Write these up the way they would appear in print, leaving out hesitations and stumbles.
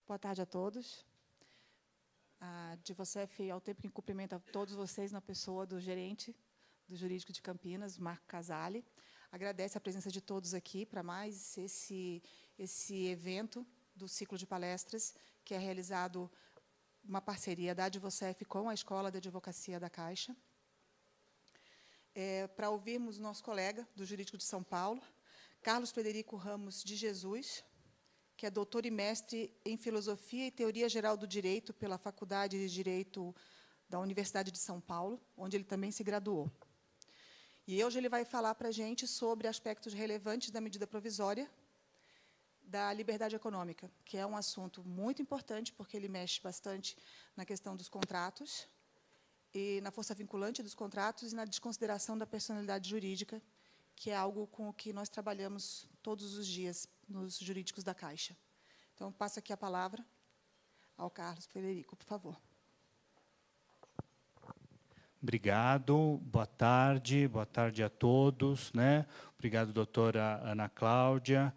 Boa tarde a todos. A Advocef, ao tempo que cumprimenta todos vocês na pessoa do gerente do Jurídico de Campinas, Marco Casale, agradece a presença de todos aqui para mais esse evento do ciclo de palestras, que é realizado uma parceria da Advocef com a Escola de Advocacia da Caixa. Para ouvirmos nosso colega do Jurídico de São Paulo, Carlos Frederico Ramos de Jesus, que é doutor e mestre em Filosofia e Teoria Geral do Direito pela Faculdade de Direito da Universidade de São Paulo, onde ele também se graduou. E hoje ele vai falar para a gente sobre aspectos relevantes da medida provisória da liberdade econômica, que é um assunto muito importante, porque ele mexe bastante na questão dos contratos, e na força vinculante dos contratos e na desconsideração da personalidade jurídica, que é algo com o que nós trabalhamos todos os dias nos jurídicos da Caixa. Então, passo aqui a palavra ao Carlos Frederico, por favor. Obrigado, boa tarde a todos, né? Obrigado, doutora Ana Cláudia,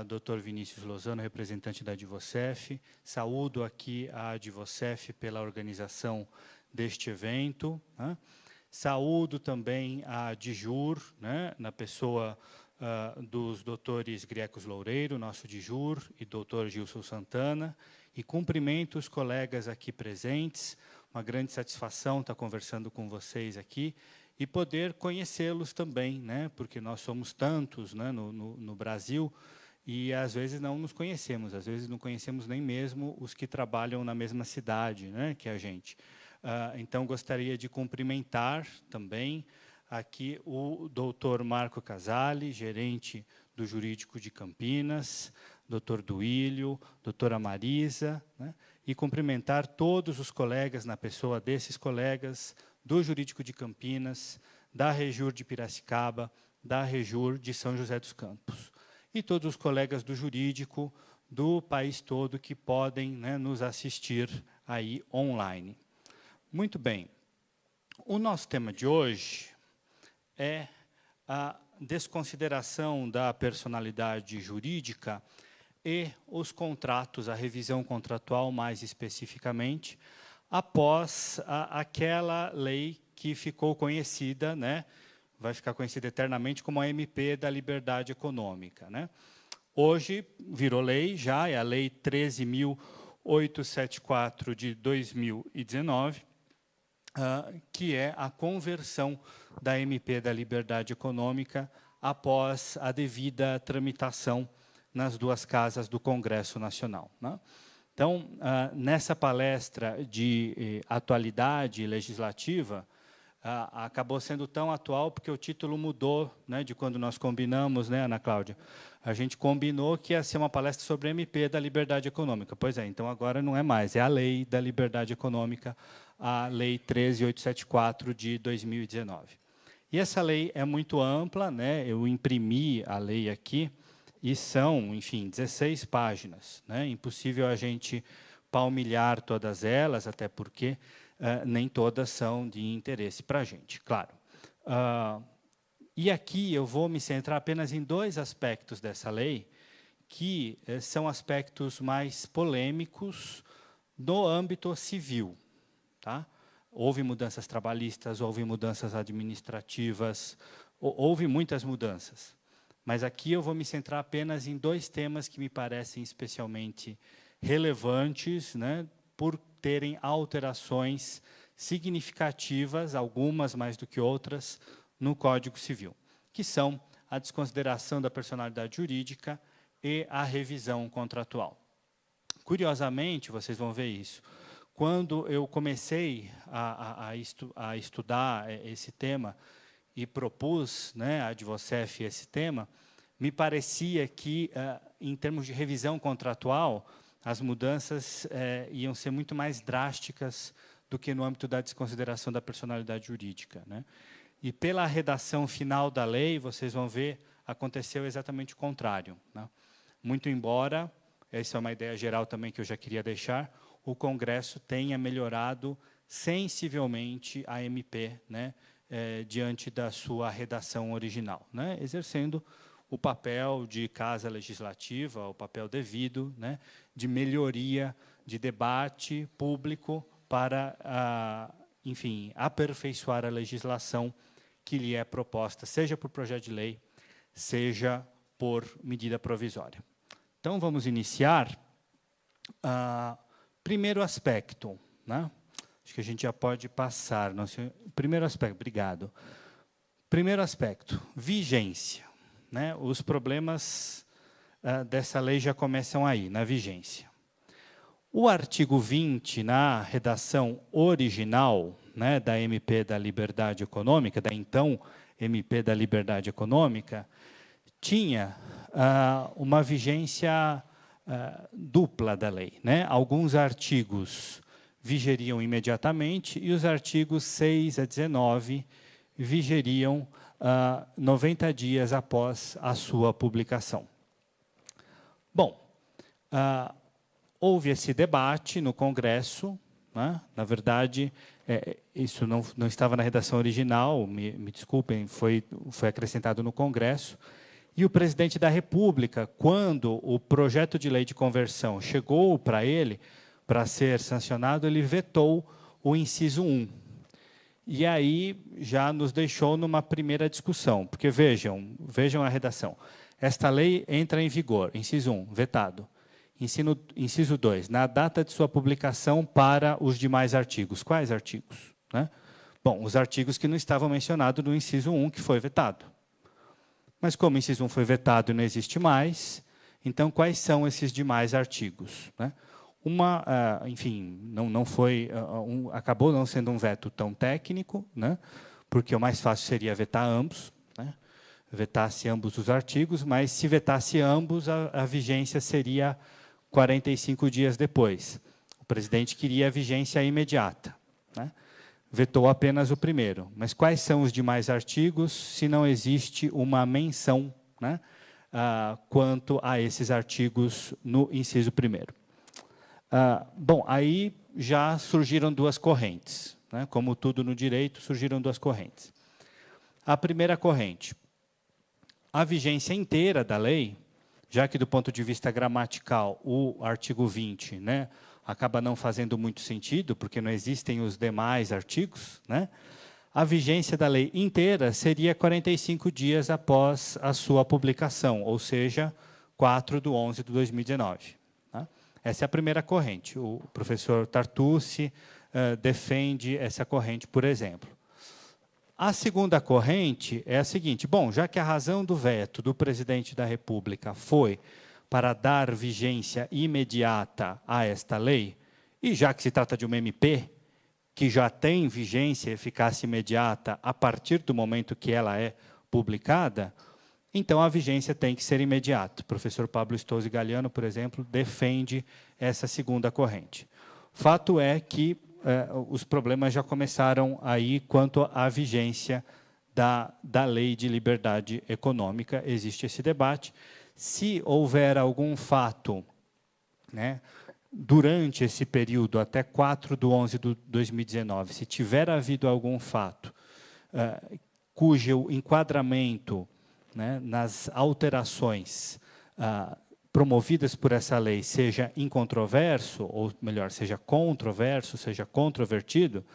doutor Vinícius Lozano, representante da Advocef. Saúdo aqui a Advocef pela organização deste evento, né? Saúdo também a DIJUR, né, na pessoa dos doutores Griecos Loureiro, nosso DIJUR, e doutor Gilson Santana, e cumprimento os colegas aqui presentes. Uma grande satisfação estar conversando com vocês aqui e poder conhecê-los também, né, porque nós somos tantos, né, no Brasil, e às vezes não nos conhecemos, às vezes não conhecemos nem mesmo os que trabalham na mesma cidade, né, que a gente. Então, gostaria de cumprimentar também aqui o doutor Marco Casale, gerente do Jurídico de Campinas, doutor Duílio, doutora Marisa, né, e cumprimentar todos os colegas, na pessoa desses colegas, do Jurídico de Campinas, da Rejur de Piracicaba, da Rejur de São José dos Campos, e todos os colegas do Jurídico do país todo que podem, né, nos assistir aí online. Muito bem. O nosso tema de hoje é a desconsideração da personalidade jurídica e os contratos, a revisão contratual mais especificamente, após aquela lei que ficou conhecida, né, vai ficar conhecida eternamente como a MP da Liberdade Econômica, né? Hoje virou lei já, é a Lei 13.874 de 2019, que é a conversão da MP da Liberdade Econômica após a devida tramitação nas duas casas do Congresso Nacional, né? Então, nessa palestra de atualidade legislativa, acabou sendo tão atual porque o título mudou, né, de quando nós combinamos, né, Ana Cláudia? A gente combinou que ia ser uma palestra sobre a MP da Liberdade Econômica. Pois é, então agora não é mais, é a Lei da Liberdade Econômica, a Lei 13.874 de 2019. E essa lei é muito ampla, né? Eu imprimi a lei aqui, e são, enfim, 16 páginas, né? Impossível a gente palmilhar todas elas, até porque nem todas são de interesse para a gente, claro. E aqui eu vou me centrar apenas em dois aspectos dessa lei, que são aspectos mais polêmicos no âmbito civil, tá? Houve mudanças trabalhistas, houve mudanças administrativas, houve muitas mudanças. Mas aqui eu vou me centrar apenas em dois temas que me parecem especialmente relevantes, né, por terem alterações significativas, algumas mais do que outras, no Código Civil, que são a desconsideração da personalidade jurídica e a revisão contratual. Curiosamente, vocês vão ver isso, quando eu comecei a estudar esse tema e propus, né, à Advocef esse tema, me parecia que, em termos de revisão contratual, as mudanças iam ser muito mais drásticas do que no âmbito da desconsideração da personalidade jurídica, né? E pela redação final da lei, vocês vão ver, aconteceu exatamente o contrário, né? Muito embora, essa é uma ideia geral também que eu já queria deixar, o Congresso tenha melhorado sensivelmente a MP, né, diante da sua redação original, né, exercendo o papel de casa legislativa, o papel devido, né, de melhoria, de debate público para, enfim, aperfeiçoar a legislação que lhe é proposta, seja por projeto de lei, seja por medida provisória. Então, vamos iniciar. Primeiro aspecto, né? Acho que a gente já pode passar. Primeiro aspecto, obrigado. Primeiro aspecto, vigência, né? Os problemas dessa lei já começam aí, na vigência. O artigo 20, na redação original, né, da MP da Liberdade Econômica, da então MP da Liberdade Econômica, tinha uma vigência dupla da lei, né? Alguns artigos vigeriam imediatamente e os artigos 6 a 19 vigeriam 90 dias após a sua publicação. Bom, houve esse debate no Congresso, né? Na verdade, isso não estava na redação original, me desculpem, foi acrescentado no Congresso, e o presidente da República, quando o projeto de lei de conversão chegou para ele, para ser sancionado, ele vetou o inciso 1. E aí já nos deixou numa primeira discussão, porque vejam a redação. Esta lei entra em vigor, inciso 1, vetado. Inciso 2, na data de sua publicação para os demais artigos. Quais artigos? Né? Bom, os artigos que não estavam mencionados no inciso 1, que foi vetado. Mas como o inciso 1 foi vetado e não existe mais, então quais são esses demais artigos? Né? Enfim, não foi, acabou não sendo um veto tão técnico, né? Porque o mais fácil seria vetar ambos, né? Vetasse ambos os artigos, mas se vetasse ambos, a vigência seria 45 dias depois. O presidente queria a vigência imediata, né? Vetou apenas o primeiro. Mas quais são os demais artigos, se não existe uma menção, né, quanto a esses artigos no inciso 1º? Bom, aí já surgiram duas correntes, né? Como tudo no direito, surgiram duas correntes. A primeira corrente, a vigência inteira da lei, já que do ponto de vista gramatical o artigo 20, né, acaba não fazendo muito sentido, porque não existem os demais artigos, né? A vigência da lei inteira seria 45 dias após a sua publicação, ou seja, 4/11/2019. Tá? Essa é a primeira corrente. O professor Tartucci defende essa corrente, por exemplo. A segunda corrente é a seguinte: bom, já que a razão do veto do presidente da República foi para dar vigência imediata a esta lei, e já que se trata de uma MP, que já tem vigência e eficácia imediata a partir do momento que ela é publicada, então a vigência tem que ser imediata. O professor Pablo Stozzi Galiano, por exemplo, defende essa segunda corrente. Fato é que os problemas já começaram aí quanto à vigência da Lei de Liberdade Econômica. Existe esse debate. Se houver algum fato, né, durante esse período, até 4/11/2019, se tiver havido algum fato cujo enquadramento, né, nas alterações promovidas por essa lei seja incontroverso, ou melhor, seja controverso, seja controvertido,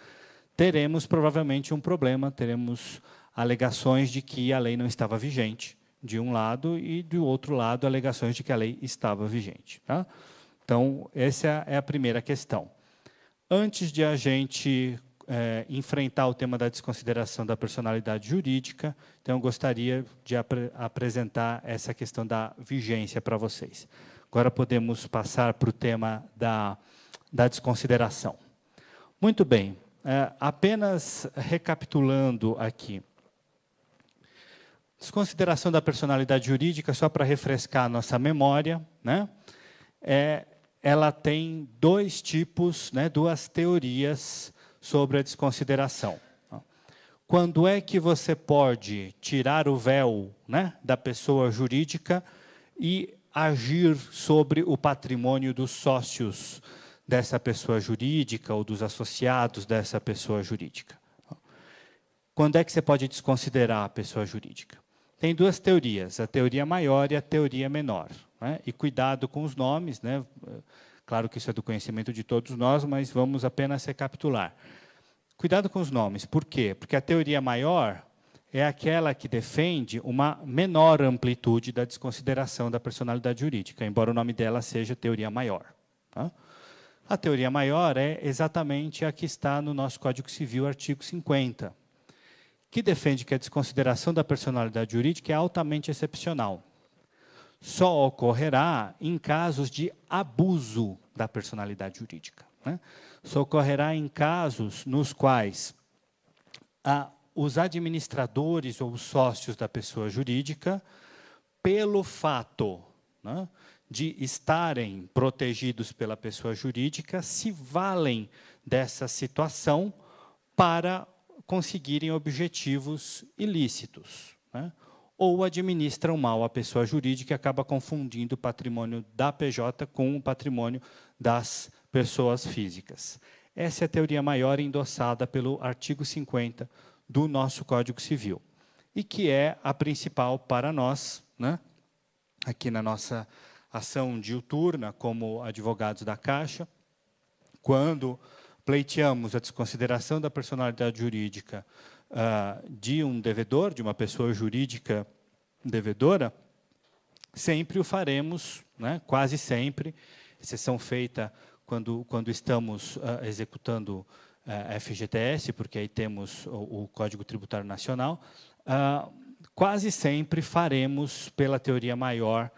teremos provavelmente um problema, teremos alegações de que a lei não estava vigente, de um lado, e do outro lado, alegações de que a lei estava vigente. Tá? Então, essa é a primeira questão. Antes de a gente enfrentar o tema da desconsideração da personalidade jurídica, então eu gostaria de apresentar essa questão da vigência para vocês. Agora podemos passar para o tema da desconsideração. Muito bem, apenas recapitulando aqui. Desconsideração da personalidade jurídica, só para refrescar a nossa memória, né? Ela tem dois tipos, né, duas teorias sobre a desconsideração. Quando é que você pode tirar o véu, né, da pessoa jurídica e agir sobre o patrimônio dos sócios dessa pessoa jurídica ou dos associados dessa pessoa jurídica? Quando é que você pode desconsiderar a pessoa jurídica? Tem duas teorias, a teoria maior e a teoria menor. né? E cuidado com os nomes, né? Claro que isso é do conhecimento de todos nós, mas vamos apenas recapitular. Cuidado com os nomes. Por quê? Porque a teoria maior é aquela que defende uma menor amplitude da desconsideração da personalidade jurídica, embora o nome dela seja teoria maior. Tá? A teoria maior é exatamente a que está no nosso Código Civil, artigo 50, que defende que a desconsideração da personalidade jurídica é altamente excepcional. Só ocorrerá em casos de abuso da personalidade jurídica, né? Só ocorrerá em casos nos quais os administradores ou os sócios da pessoa jurídica, pelo fato, né, de estarem protegidos pela pessoa jurídica, se valem dessa situação para conseguirem objetivos ilícitos, né? Ou administram mal a pessoa jurídica e acaba confundindo o patrimônio da PJ com o patrimônio das pessoas físicas. Essa é a teoria maior endossada pelo artigo 50 do nosso Código Civil, e que é a principal para nós, né? Aqui na nossa ação diuturna, como advogados da Caixa, quando pleiteamos a desconsideração da personalidade jurídica de um devedor, de uma pessoa jurídica devedora, sempre o faremos, né, quase sempre, exceção feita quando estamos executando FGTS, porque aí temos o Código Tributário Nacional, quase sempre faremos pela teoria maior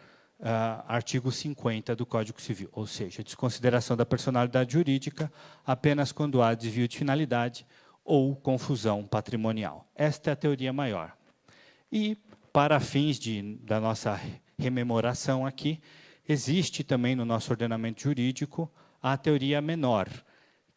artigo 50 do Código Civil, ou seja, desconsideração da personalidade jurídica apenas quando há desvio de finalidade ou confusão patrimonial. Esta é a teoria maior. E, para fins da nossa rememoração aqui, existe também no nosso ordenamento jurídico a teoria menor,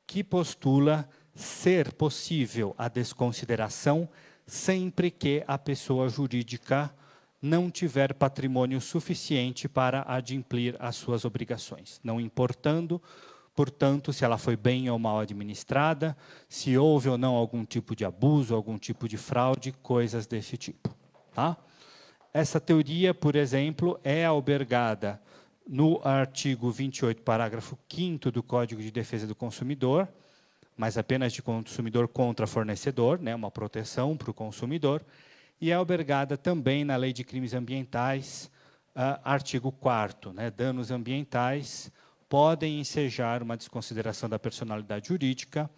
que postula ser possível a desconsideração sempre que a pessoa jurídica não tiver patrimônio suficiente para adimplir as suas obrigações, não importando, portanto, se ela foi bem ou mal administrada, se houve ou não algum tipo de abuso, algum tipo de fraude, coisas desse tipo. Tá? Essa teoria, por exemplo, é albergada no artigo 28, parágrafo 5º do Código de Defesa do Consumidor, mas apenas de consumidor contra fornecedor, né, uma proteção para o consumidor, e é albergada também na Lei de Crimes Ambientais, artigo 4º, né, danos ambientais podem ensejar uma desconsideração da personalidade jurídica,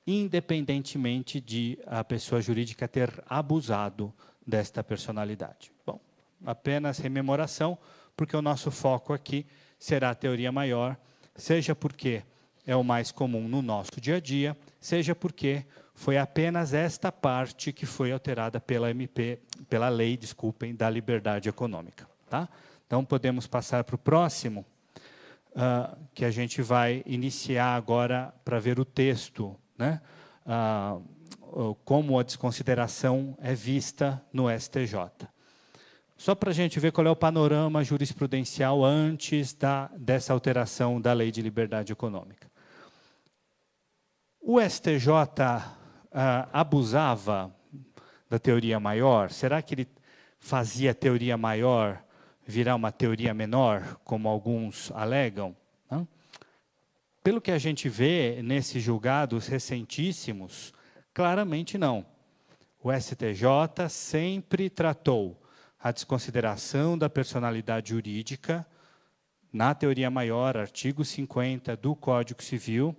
independentemente de a pessoa jurídica ter abusado desta personalidade. Bom, apenas rememoração, porque o nosso foco aqui será a teoria maior, seja porque é o mais comum no nosso dia a dia, seja porque foi apenas esta parte que foi alterada pela lei, desculpem, da liberdade econômica. Tá? Então, podemos passar para o próximo, que a gente vai iniciar agora para ver o texto, né? Como a desconsideração é vista no STJ. Só para a gente ver qual é o panorama jurisprudencial antes dessa alteração da Lei de Liberdade Econômica. O STJ abusava da teoria maior? Será que ele fazia a teoria maior virar uma teoria menor, como alguns alegam? Não? Pelo que a gente vê nesses julgados recentíssimos, claramente não. O STJ sempre tratou a desconsideração da personalidade jurídica, na teoria maior, artigo 50 do Código Civil,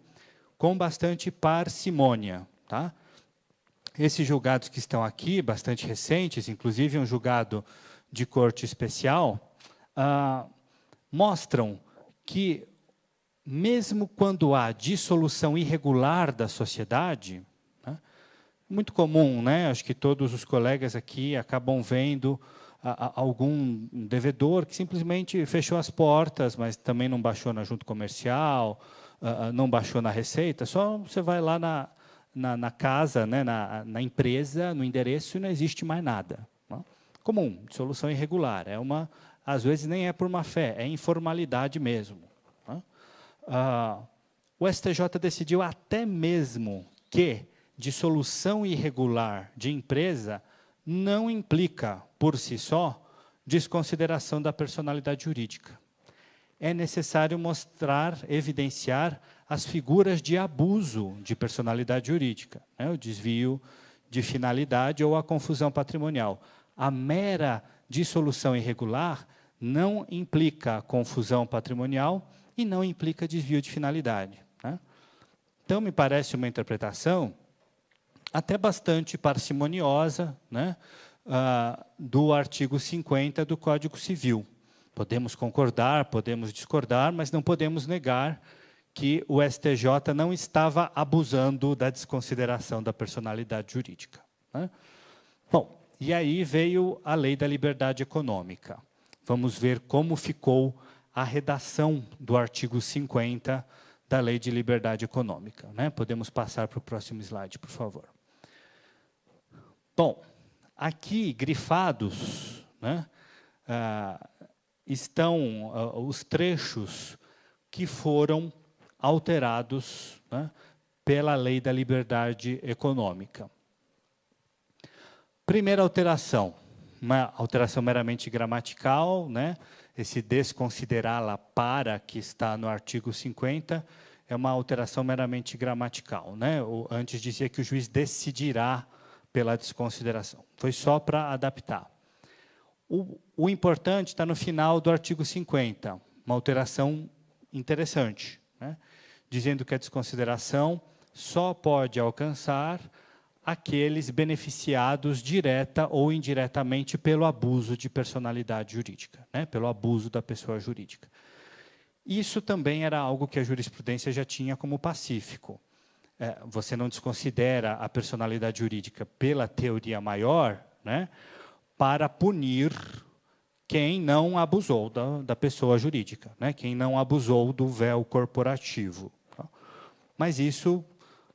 com bastante parcimônia. Tá? Esses julgados que estão aqui, bastante recentes, inclusive um julgado de corte especial, mostram que, mesmo quando há dissolução irregular da sociedade, né, muito comum, né, acho que todos os colegas aqui acabam vendo algum devedor que simplesmente fechou as portas, mas também não baixou na junta comercial, não baixou na receita, só você vai lá na casa, né, na empresa, no endereço, e não existe mais nada. Né? Comum, dissolução irregular. Às vezes nem é por má fé, é informalidade mesmo. Né? O STJ decidiu até mesmo que dissolução irregular de empresa não implica, por si só, desconsideração da personalidade jurídica. É necessário mostrar, evidenciar as figuras de abuso de personalidade jurídica, né? O desvio de finalidade ou a confusão patrimonial. A mera dissolução irregular não implica confusão patrimonial e não implica desvio de finalidade, né? Então, me parece uma interpretação até bastante parcimoniosa, né, do artigo 50 do Código Civil. Podemos concordar, podemos discordar, mas não podemos negar que o STJ não estava abusando da desconsideração da personalidade jurídica, né? Bom, e aí veio a Lei da Liberdade Econômica. Vamos ver como ficou a redação do artigo 50 da Lei de Liberdade Econômica, né? Podemos passar para o próximo slide, por favor. Bom, aqui, grifados, né, estão os trechos que foram alterados, né, pela Lei da Liberdade Econômica. Primeira alteração, uma alteração meramente gramatical, né, esse desconsiderá-la para, que está no artigo 50, é uma alteração meramente gramatical, né? Antes dizia que o juiz decidirá pela desconsideração. Foi só para adaptar. O importante está no final do artigo 50, uma alteração interessante, né? Dizendo que a desconsideração só pode alcançar aqueles beneficiados direta ou indiretamente pelo abuso de personalidade jurídica, né? Pelo abuso da pessoa jurídica. Isso também era algo que a jurisprudência já tinha como pacífico. Você não desconsidera a personalidade jurídica pela teoria maior, né, para punir quem não abusou da pessoa jurídica, né, quem não abusou do véu corporativo. Tá? Mas isso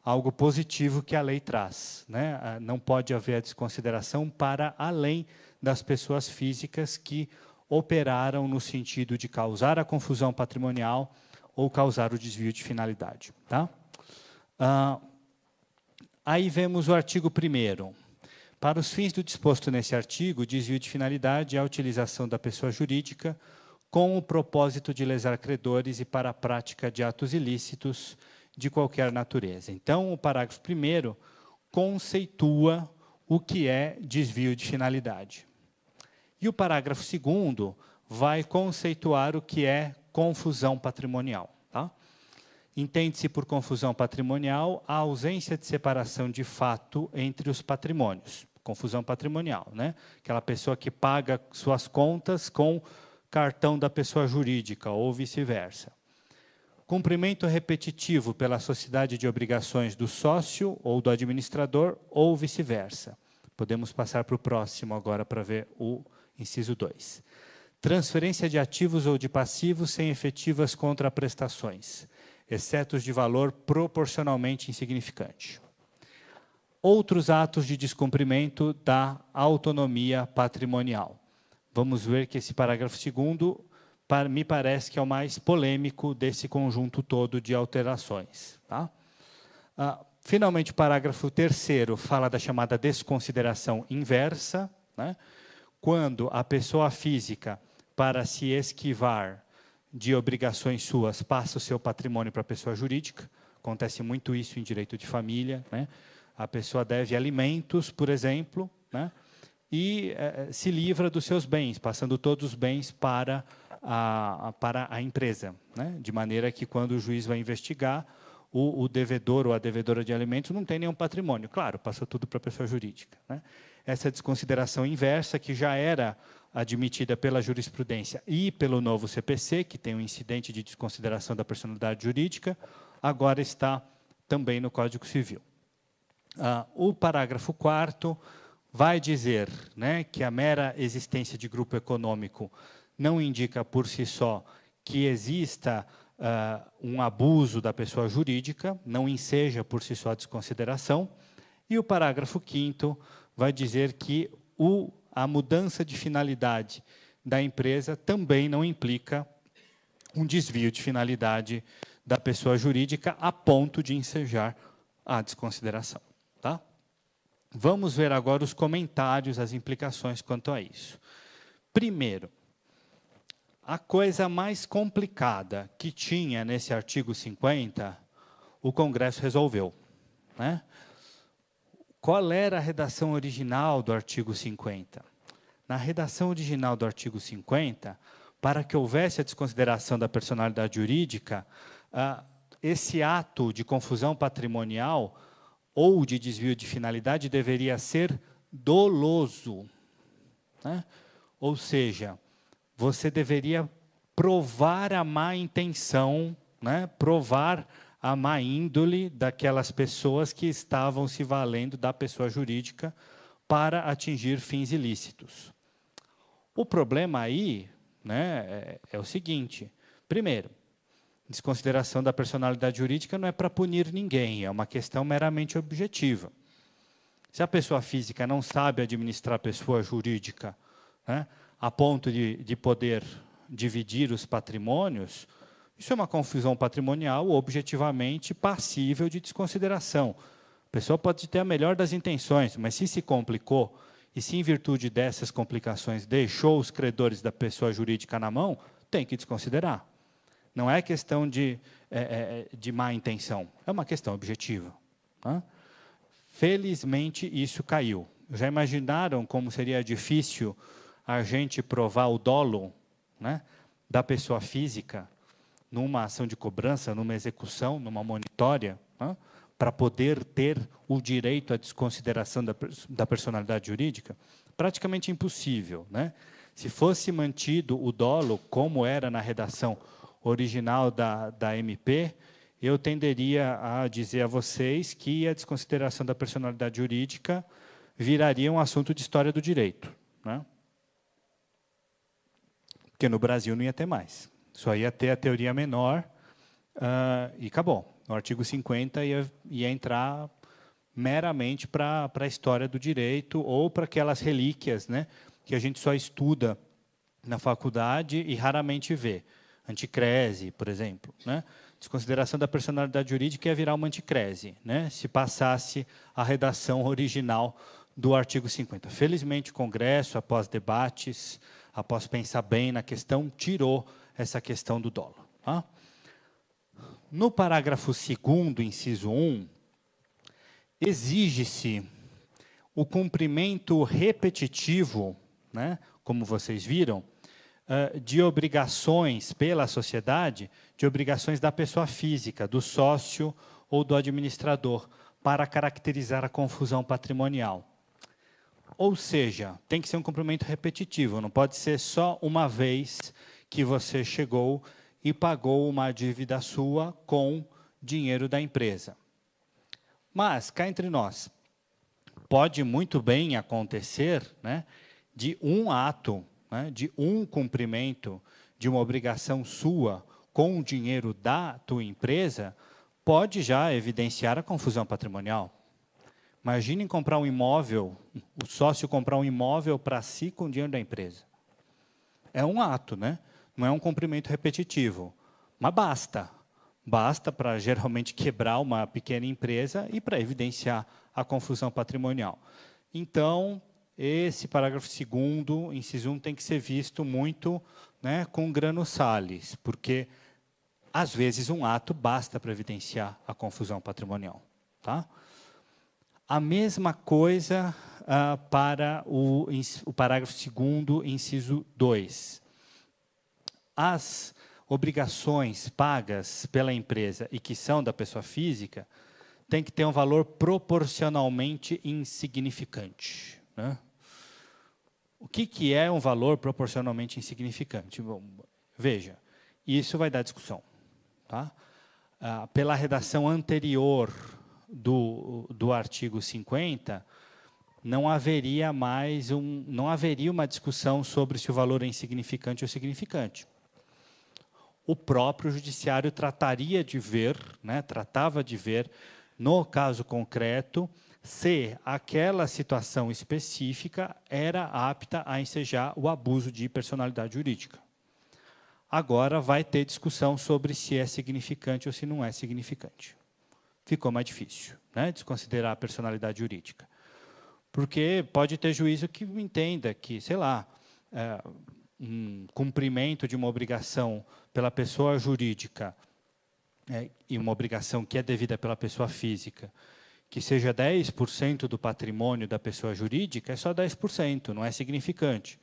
algo positivo que a lei traz, né? Não pode haver a desconsideração para além das pessoas físicas que operaram no sentido de causar a confusão patrimonial ou causar o desvio de finalidade. Tá? Aí vemos o artigo 1º. Para os fins do disposto nesse artigo, desvio de finalidade é a utilização da pessoa jurídica com o propósito de lesar credores e para a prática de atos ilícitos de qualquer natureza. Então, o parágrafo 1º conceitua o que é desvio de finalidade. E o parágrafo 2º vai conceituar o que é confusão patrimonial. Tá? Entende-se por confusão patrimonial a ausência de separação de fato entre os patrimônios. Confusão patrimonial, né? Aquela pessoa que paga suas contas com cartão da pessoa jurídica ou vice-versa. Cumprimento repetitivo pela sociedade de obrigações do sócio ou do administrador ou vice-versa. Podemos passar para o próximo agora para ver o inciso 2. Transferência de ativos ou de passivos sem efetivas contraprestações, exceto os de valor proporcionalmente insignificante. Outros atos de descumprimento da autonomia patrimonial. Vamos ver que esse parágrafo 2º me parece que é o mais polêmico desse conjunto todo de alterações. Tá? Finalmente, o parágrafo 3º fala da chamada desconsideração inversa, né? Quando a pessoa física, para se esquivar de obrigações suas, passa o seu patrimônio para a pessoa jurídica. Acontece muito isso em direito de família, né? A pessoa deve alimentos, por exemplo, né? E se livra dos seus bens, passando todos os bens para a empresa, né? De maneira que, quando o juiz vai investigar, o devedor ou a devedora de alimentos não tem nenhum patrimônio. Claro, passou tudo para a pessoa jurídica, né? Essa desconsideração inversa, que já era admitida pela jurisprudência e pelo novo CPC, que tem um incidente de desconsideração da personalidade jurídica, agora está também no Código Civil. O parágrafo 4º vai dizer, né, que a mera existência de grupo econômico não indica por si só que exista um abuso da pessoa jurídica, não enseja por si só a desconsideração. E o parágrafo 5º vai dizer que a mudança de finalidade da empresa também não implica um desvio de finalidade da pessoa jurídica a ponto de ensejar a desconsideração. Tá? Vamos ver agora os comentários, as implicações quanto a isso. Primeiro, a coisa mais complicada que tinha nesse artigo 50, o Congresso resolveu, né? Qual era a redação original do artigo 50? Na redação original do artigo 50, para que houvesse a desconsideração da personalidade jurídica, esse ato de confusão patrimonial ou de desvio de finalidade deveria ser doloso, né? Ou seja, você deveria provar a má intenção, né? Provar a má índole daquelas pessoas que estavam se valendo da pessoa jurídica para atingir fins ilícitos. O problema aí, né, é o seguinte: primeiro, desconsideração da personalidade jurídica não é para punir ninguém, é uma questão meramente objetiva. Se a pessoa física não sabe administrar a pessoa jurídica, né, a ponto de poder dividir os patrimônios, isso é uma confusão patrimonial objetivamente passível de desconsideração. A pessoa pode ter a melhor das intenções, mas se complicou, e se em virtude dessas complicações deixou os credores da pessoa jurídica na mão, tem que desconsiderar. Não é questão de má intenção, é uma questão objetiva. Tá? Felizmente, isso caiu. Já imaginaram como seria difícil a gente provar o dolo, né, da pessoa física numa ação de cobrança, numa execução, numa monitória, né, para poder ter o direito à desconsideração da personalidade jurídica? Praticamente impossível, né? Se fosse mantido o dolo, como era na redação original da MP, eu tenderia a dizer a vocês que a desconsideração da personalidade jurídica viraria um assunto de história do direito, né? Porque no Brasil não ia ter mais. Só ia ter a teoria menor e acabou. O artigo 50 ia entrar meramente para a história do direito ou para aquelas relíquias, né, que a gente só estuda na faculdade e raramente vê. Anticrese, por exemplo, né? Desconsideração da personalidade jurídica ia virar uma anticrese, né, se passasse a redação original do artigo 50. Felizmente, o Congresso, após debates, após pensar bem na questão, tirou essa questão do dolo. Tá? No parágrafo 2º, inciso 1, exige-se o cumprimento repetitivo, né, como vocês viram, de obrigações pela sociedade, de obrigações da pessoa física, do sócio ou do administrador, para caracterizar a confusão patrimonial. Ou seja, tem que ser um cumprimento repetitivo, não pode ser só uma vez que você chegou e pagou uma dívida sua com dinheiro da empresa. Mas, cá entre nós, pode muito bem acontecer, né, de um ato, né, de um cumprimento de uma obrigação sua com o dinheiro da tua empresa, pode já evidenciar a confusão patrimonial. Imaginem comprar um imóvel, o sócio comprar um imóvel para si com o dinheiro da empresa. É um ato, né? Não é um cumprimento repetitivo, mas basta. Basta para, geralmente, quebrar uma pequena empresa e para evidenciar a confusão patrimonial. Então, esse parágrafo 2º, inciso 1, tem que ser visto muito, né, com grano salis, porque, às vezes, um ato basta para evidenciar a confusão patrimonial. Tá? A mesma coisa para o parágrafo 2º, inciso 2. As obrigações pagas pela empresa e que são da pessoa física têm que ter um valor proporcionalmente insignificante. Né? O que é um valor proporcionalmente insignificante? Bom, veja, isso vai dar discussão. Tá? Pela redação anterior do artigo 50, não haveria uma discussão sobre se o valor é insignificante ou significante. O próprio judiciário trataria de ver, né, tratava de ver, no caso concreto, se aquela situação específica era apta a ensejar o abuso de personalidade jurídica. Agora vai ter discussão sobre se é significante ou se não é significante. Ficou mais difícil, né, desconsiderar a personalidade jurídica. Porque pode ter juízo que entenda que, sei lá, um cumprimento de uma obrigação pela pessoa jurídica e uma obrigação que é devida pela pessoa física, que seja 10% do patrimônio da pessoa jurídica, é só 10%, não é significante.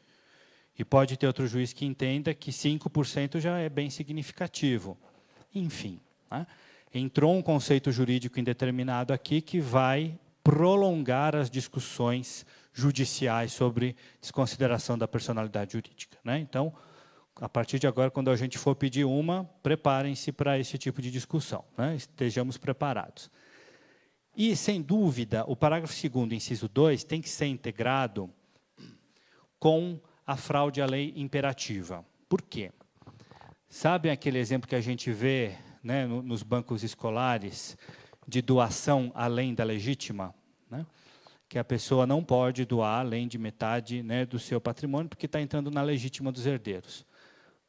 E pode ter outro juiz que entenda que 5% já é bem significativo. Enfim, né? Entrou um conceito jurídico indeterminado aqui que vai prolongar as discussões judiciais sobre desconsideração da personalidade jurídica, né? Então, a partir de agora, quando a gente for pedir uma, preparem-se para esse tipo de discussão, né? Estejamos preparados. E, sem dúvida, o parágrafo 2º, inciso 2, tem que ser integrado com a fraude à lei imperativa. Por quê? Sabem aquele exemplo que a gente vê, né, nos bancos escolares, de doação além da legítima, né? Que a pessoa não pode doar além de metade, né, do seu patrimônio, porque está entrando na legítima dos herdeiros.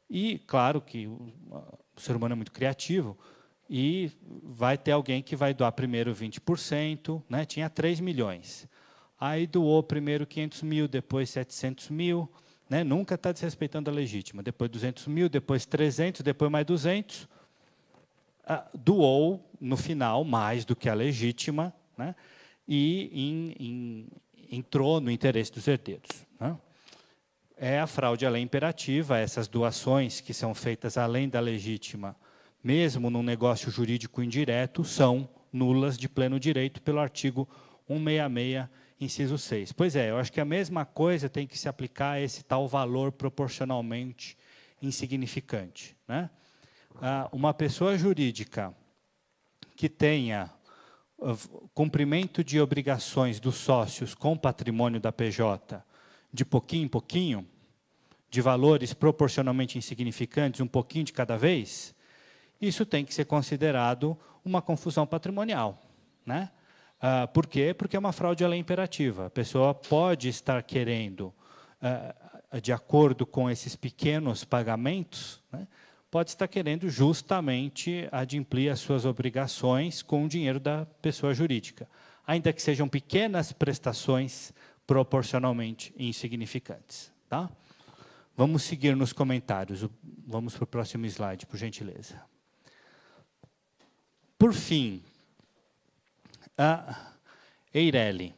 E, claro, que o ser humano é muito criativo, e vai ter alguém que vai doar primeiro 20%, né? Tinha 3 milhões. Aí doou primeiro 500 mil, depois 700 mil, né? Nunca está desrespeitando a legítima. Depois 200 mil, depois 300, depois mais 200. Doou, no final, mais do que a legítima, né? E entrou no interesse dos herdeiros, né? É a fraude à lei imperativa, essas doações que são feitas além da legítima, mesmo num negócio jurídico indireto, são nulas de pleno direito pelo artigo 166, inciso 6. Pois é, eu acho que a mesma coisa tem que se aplicar a esse tal valor proporcionalmente insignificante, né? Uma pessoa jurídica que tenha cumprimento de obrigações dos sócios com patrimônio da PJ de pouquinho em pouquinho, de valores proporcionalmente insignificantes, um pouquinho de cada vez, isso tem que ser considerado uma confusão patrimonial, né? Por quê? Porque é uma fraude à lei imperativa. A pessoa pode estar querendo, de acordo com esses pequenos pagamentos, né, pode estar querendo justamente adimplir as suas obrigações com o dinheiro da pessoa jurídica, ainda que sejam pequenas prestações proporcionalmente insignificantes, tá? Vamos seguir nos comentários. Vamos para o próximo slide, por gentileza. Por fim, a Eireli.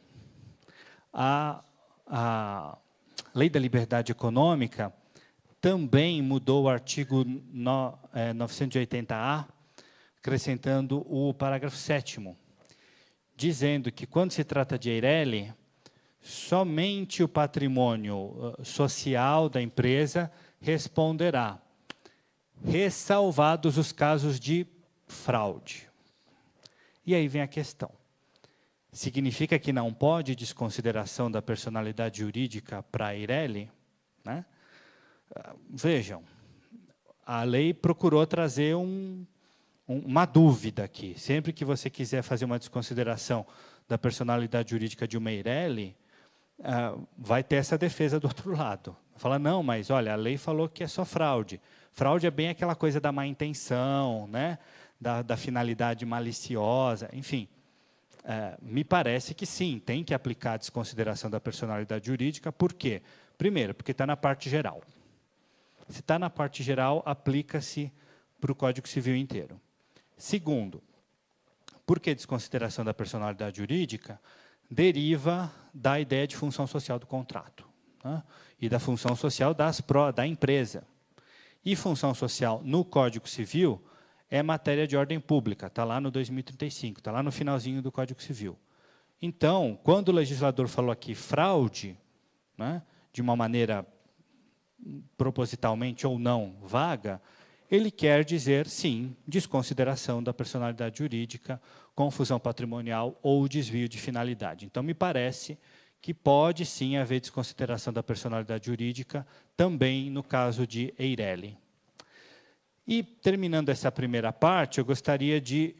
A Lei da Liberdade Econômica também mudou o artigo 980-A, acrescentando o parágrafo 7º, dizendo que, quando se trata de Eireli, somente o patrimônio social da empresa responderá, ressalvados os casos de fraude. E aí vem a questão. Significa que não pode desconsideração da personalidade jurídica para a Eireli, né? Vejam, a lei procurou trazer uma dúvida aqui. Sempre que você quiser fazer uma desconsideração da personalidade jurídica de uma Eireli, vai ter essa defesa do outro lado. Fala, não, mas olha, a lei falou que é só fraude. Fraude é bem aquela coisa da má intenção, né? Da finalidade maliciosa, enfim. Me parece que sim, tem que aplicar a desconsideração da personalidade jurídica. Por quê? Primeiro, porque está na parte geral. Se está na parte geral, aplica-se para o Código Civil inteiro. Segundo, por que desconsideração da personalidade jurídica? Deriva da ideia de função social do contrato, né? E da função social da empresa. E função social no Código Civil é matéria de ordem pública, está lá no 2035, está lá no finalzinho do Código Civil. Então, quando o legislador falou aqui fraude, né, de uma maneira propositalmente ou não vaga, ele quer dizer, sim, desconsideração da personalidade jurídica, confusão patrimonial ou desvio de finalidade. Então, me parece que pode, sim, haver desconsideração da personalidade jurídica, também no caso de Eireli. E, terminando essa primeira parte, eu gostaria de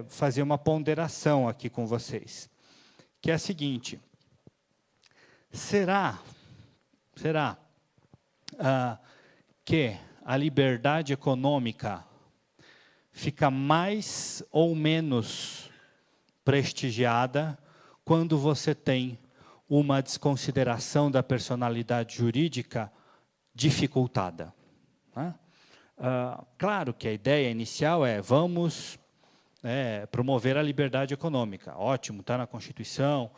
fazer uma ponderação aqui com vocês, que é a seguinte: será que a liberdade econômica fica mais ou menos prestigiada quando você tem uma desconsideração da personalidade jurídica dificultada, né? Claro que a ideia inicial é vamos promover a liberdade econômica. Ótimo, está na Constituição,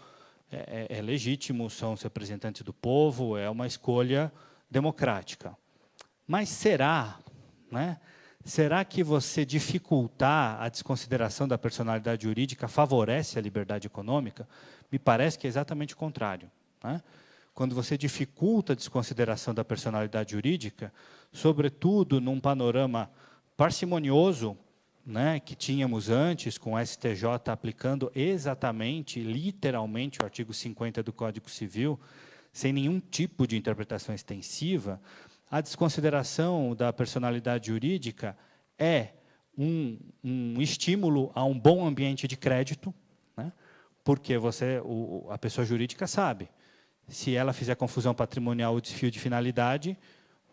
é legítimo, são os representantes do povo, é uma escolha democrática. Mas será, né? Será que você dificultar a desconsideração da personalidade jurídica favorece a liberdade econômica? Me parece que é exatamente o contrário, né? Quando você dificulta a desconsideração da personalidade jurídica, sobretudo num panorama parcimonioso, né, que tínhamos antes, com o STJ aplicando exatamente, literalmente, o artigo 50 do Código Civil, sem nenhum tipo de interpretação extensiva, a desconsideração da personalidade jurídica é um estímulo a um bom ambiente de crédito, né, porque a pessoa jurídica sabe, se ela fizer confusão patrimonial ou desvio de finalidade,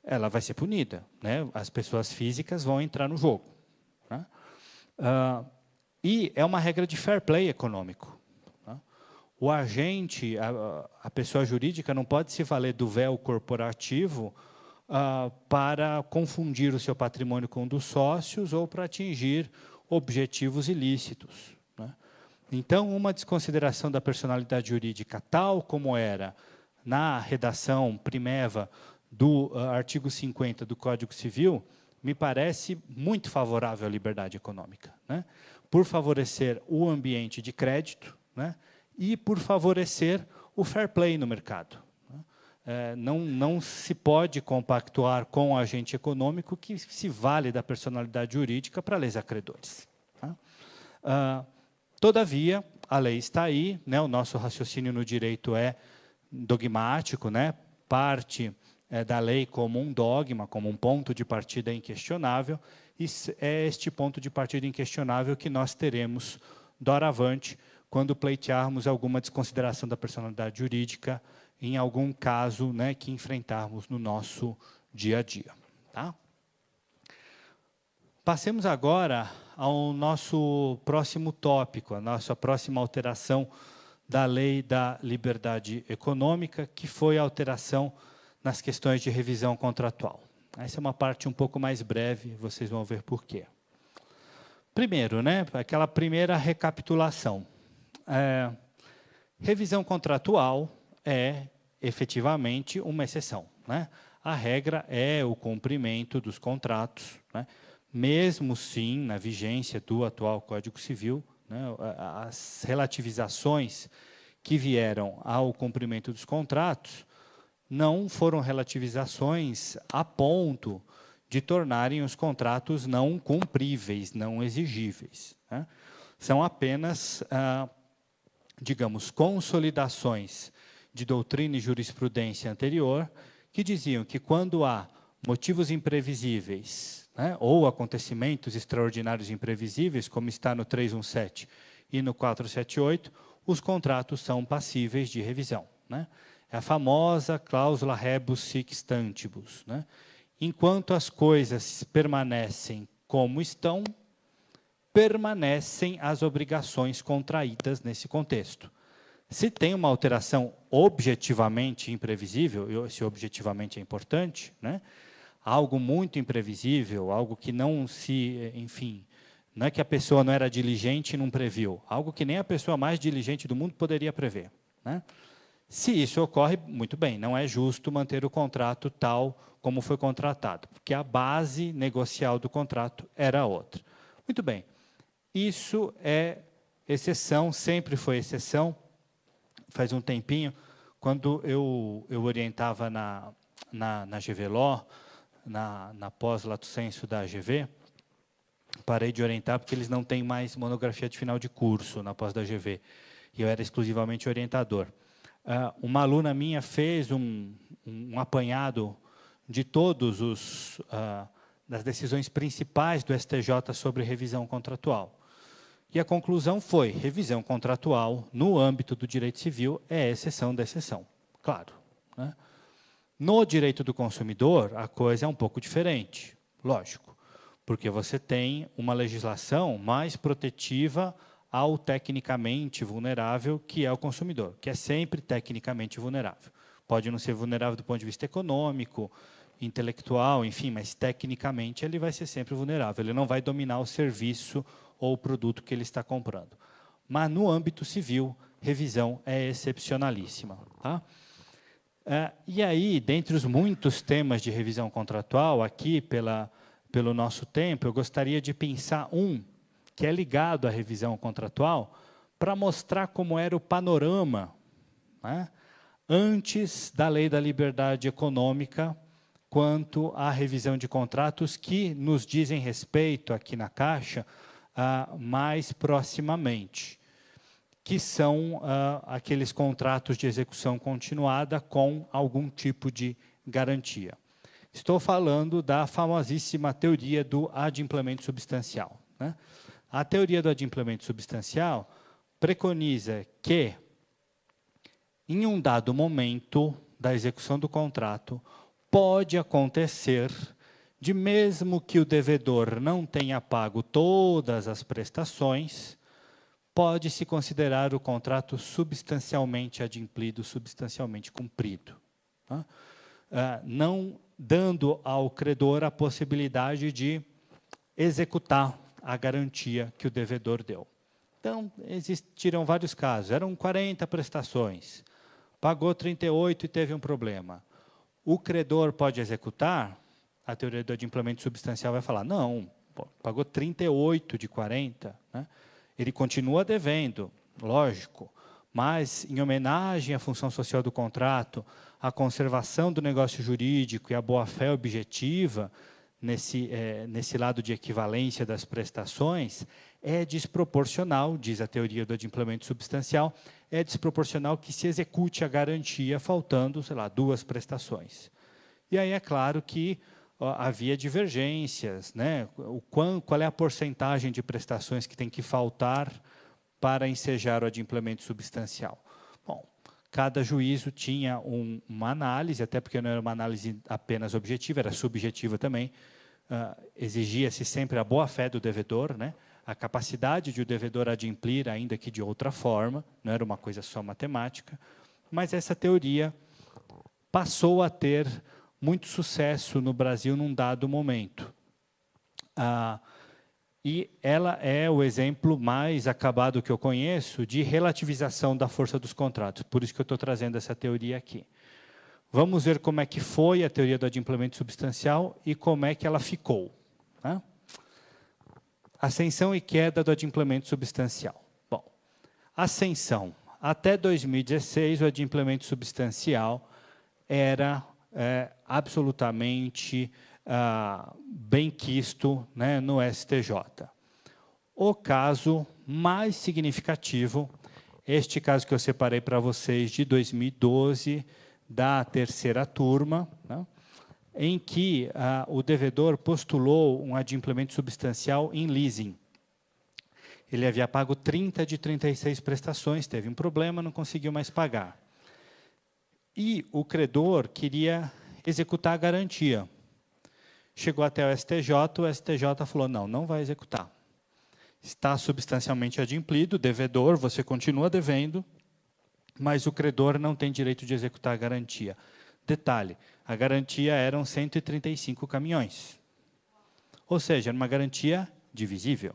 ela vai ser punida, né? As pessoas físicas vão entrar no jogo, né? E é uma regra de fair play econômico, né? O agente, a pessoa jurídica, não pode se valer do véu corporativo para confundir o seu patrimônio com o dos sócios ou para atingir objetivos ilícitos, né? Então, uma desconsideração da personalidade jurídica, tal como era na redação primeva do artigo 50 do Código Civil, me parece muito favorável à liberdade econômica, né? Por favorecer o ambiente de crédito, né? E por favorecer o fair play no mercado, né? Não se pode compactuar com o agente econômico que se vale da personalidade jurídica para leis a credores, tá? Todavia, a lei está aí, né? O nosso raciocínio no direito é dogmático, né? Parte da lei como um dogma, como um ponto de partida inquestionável, e é este ponto de partida inquestionável que nós teremos doravante quando pleitearmos alguma desconsideração da personalidade jurídica em algum caso, né, que enfrentarmos no nosso dia a dia, tá? Passemos agora ao nosso próximo tópico, a nossa próxima alteração da Lei da Liberdade Econômica, que foi a alteração nas questões de revisão contratual. Essa é uma parte um pouco mais breve, vocês vão ver por quê. Primeiro, né, aquela primeira recapitulação. Revisão contratual é, efetivamente, uma exceção, né? A regra é o cumprimento dos contratos, né? Mesmo sim, na vigência do atual Código Civil, né, as relativizações que vieram ao cumprimento dos contratos não foram relativizações a ponto de tornarem os contratos não cumpríveis, não exigíveis, né? São apenas, digamos, consolidações de doutrina e jurisprudência anterior que diziam que quando há motivos imprevisíveis, né, ou acontecimentos extraordinários imprevisíveis, como está no 317 e no 478, os contratos são passíveis de revisão, né? É a famosa cláusula rebus sic stantibus, né? Enquanto as coisas permanecem como estão, permanecem as obrigações contraídas nesse contexto. Se tem uma alteração objetivamente imprevisível, esse objetivamente é importante, né? Algo muito imprevisível, algo que não se, enfim, não é que a pessoa não era diligente e não previu, algo que nem a pessoa mais diligente do mundo poderia prever, né? Se isso ocorre, muito bem, não é justo manter o contrato tal como foi contratado, porque a base negocial do contrato era outra. Muito bem, isso é exceção, sempre foi exceção. Faz um tempinho, quando eu orientava na GV-Law, na pós-lato sensu da AGV, parei de orientar porque eles não têm mais monografia de final de curso na pós da GV, e eu era exclusivamente orientador. Uma aluna minha fez um apanhado de todos das decisões principais do STJ sobre revisão contratual. E a conclusão foi, revisão contratual, no âmbito do direito civil, é exceção da exceção, claro, né? No direito do consumidor, a coisa é um pouco diferente, lógico, porque você tem uma legislação mais protetiva ao tecnicamente vulnerável, que é o consumidor, que é sempre tecnicamente vulnerável. Pode não ser vulnerável do ponto de vista econômico, intelectual, enfim, mas tecnicamente ele vai ser sempre vulnerável. Ele não vai dominar o serviço ou o produto que ele está comprando. Mas no âmbito civil, revisão é excepcionalíssima. Tá? E aí, dentre os muitos temas de revisão contratual, aqui pelo nosso tempo, eu gostaria de pensar um que é ligado à revisão contratual para mostrar como era o panorama, né, antes da Lei da Liberdade Econômica, quanto à revisão de contratos que nos dizem respeito aqui na Caixa mais proximamente, que são aqueles contratos de execução continuada com algum tipo de garantia. Estou falando da famosíssima teoria do adimplemento substancial. Né? A teoria do adimplemento substancial preconiza que, em um dado momento da execução do contrato, pode acontecer de, mesmo que o devedor não tenha pago todas as prestações, pode-se considerar o contrato substancialmente adimplido, substancialmente cumprido. Tá? Não dando ao credor a possibilidade de executar a garantia que o devedor deu. Então, existiram vários casos. Eram 40 prestações. Pagou 38 e teve um problema. O credor pode executar? A teoria do adimplemento substancial vai falar, não, pagou 38 de 40. Né? Ele continua devendo, lógico, mas, em homenagem à função social do contrato, à conservação do negócio jurídico e à boa-fé objetiva, nesse lado de equivalência das prestações, é desproporcional, diz a teoria do adimplemento substancial, é desproporcional que se execute a garantia faltando, sei lá, 2 prestações. E aí é claro que havia divergências, né? Qual é a porcentagem de prestações que tem que faltar para ensejar o adimplemento substancial? Bom, cada juízo tinha uma análise, até porque não era uma análise apenas objetiva, era subjetiva também. Exigia-se sempre a boa-fé do devedor, né? A capacidade de o devedor adimplir, ainda que de outra forma, não era uma coisa só matemática, mas essa teoria passou a ter muito sucesso no Brasil num dado momento. E ela é o exemplo mais acabado que eu conheço de relativização da força dos contratos. Por isso que eu estou trazendo essa teoria aqui. Vamos ver como é que foi a teoria do adimplemento substancial e como é que ela ficou. Né? Ascensão e queda do adimplemento substancial. Bom, ascensão. Até 2016, o adimplemento substancial era absolutamente bem quisto, né, no STJ. O caso mais significativo, este caso que eu separei para vocês de 2012, da terceira turma, né, em que o devedor postulou um adimplemento substancial em leasing. Ele havia pago 30 de 36 prestações, teve um problema, não conseguiu mais pagar. E o credor queria executar a garantia. Chegou até o STJ falou, não vai executar. Está substancialmente adimplido, devedor, você continua devendo, mas o credor não tem direito de executar a garantia. Detalhe, a garantia eram 135 caminhões. Ou seja, era uma garantia divisível.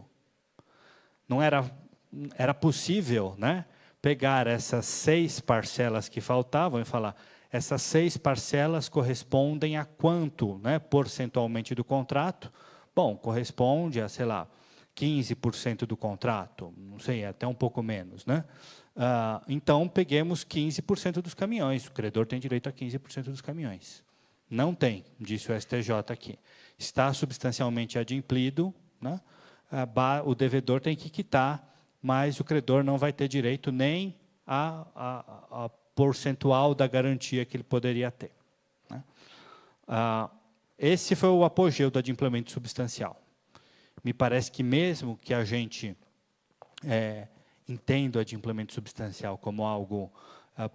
Não era possível, né, pegar essas 6 parcelas que faltavam e falar, essas 6 parcelas correspondem a quanto, né, percentualmente do contrato? Bom, corresponde a, sei lá, 15% do contrato, não sei, até um pouco menos, né? Então, peguemos 15% dos caminhões. O credor tem direito a 15% dos caminhões. Não tem, disse o STJ aqui. Está substancialmente adimplido, né? O devedor tem que quitar, mas o credor não vai ter direito nem a percentual da garantia que ele poderia ter. Né? Esse foi o apogeu do adimplemento substancial. Me parece que mesmo que a gente entenda o adimplemento substancial como algo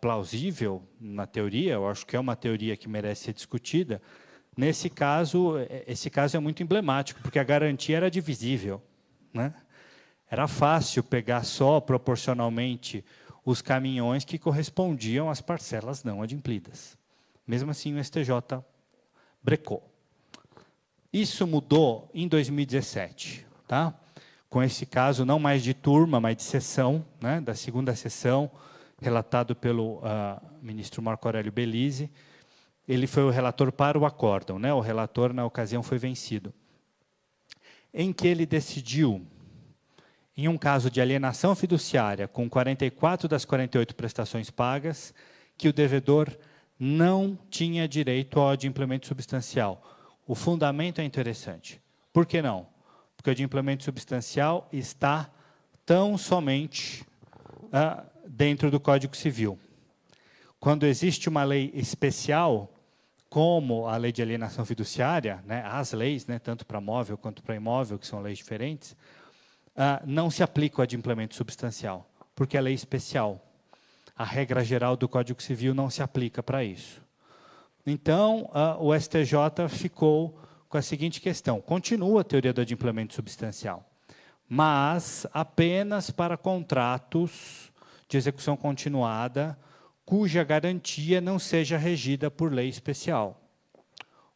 plausível na teoria, eu acho que é uma teoria que merece ser discutida, nesse caso, esse caso é muito emblemático, porque a garantia era divisível. Né? Era fácil pegar só proporcionalmente os caminhões que correspondiam às parcelas não adimplidas. Mesmo assim, o STJ brecou. Isso mudou em 2017, tá? Com esse caso, não mais de turma, mas de sessão, né, da segunda sessão, relatado pelo ministro Marco Aurélio Belize. Ele foi o relator para o acórdão, né? O relator, na ocasião, foi vencido. Em que ele decidiu, em um caso de alienação fiduciária, com 44 das 48 prestações pagas, que o devedor não tinha direito ao adimplemento substancial. O fundamento é interessante. Por que não? Porque o adimplemento substancial está tão somente dentro do Código Civil. Quando existe uma lei especial, como a lei de alienação fiduciária, né, as leis, né, tanto para móvel quanto para imóvel, que são leis diferentes, não se aplica o adimplemento substancial, porque é lei especial. A regra geral do Código Civil não se aplica para isso. Então, o STJ ficou com a seguinte questão: continua a teoria do adimplemento substancial, mas apenas para contratos de execução continuada, cuja garantia não seja regida por lei especial.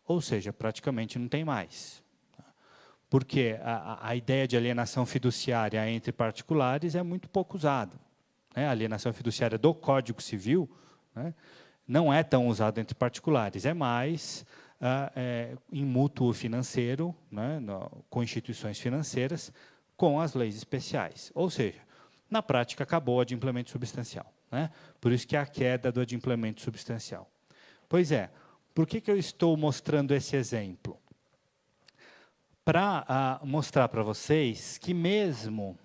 Ou seja, praticamente não tem mais. Porque a ideia de alienação fiduciária entre particulares é muito pouco usada. A alienação fiduciária do Código Civil, né, não é tão usada entre particulares, é mais em mútuo financeiro, né, com instituições financeiras, com as leis especiais. Ou seja, na prática, acabou o adimplemento substancial. Né? Por isso que há a queda do adimplemento substancial. Pois é, por que eu estou mostrando esse exemplo? Para mostrar para vocês que mesmo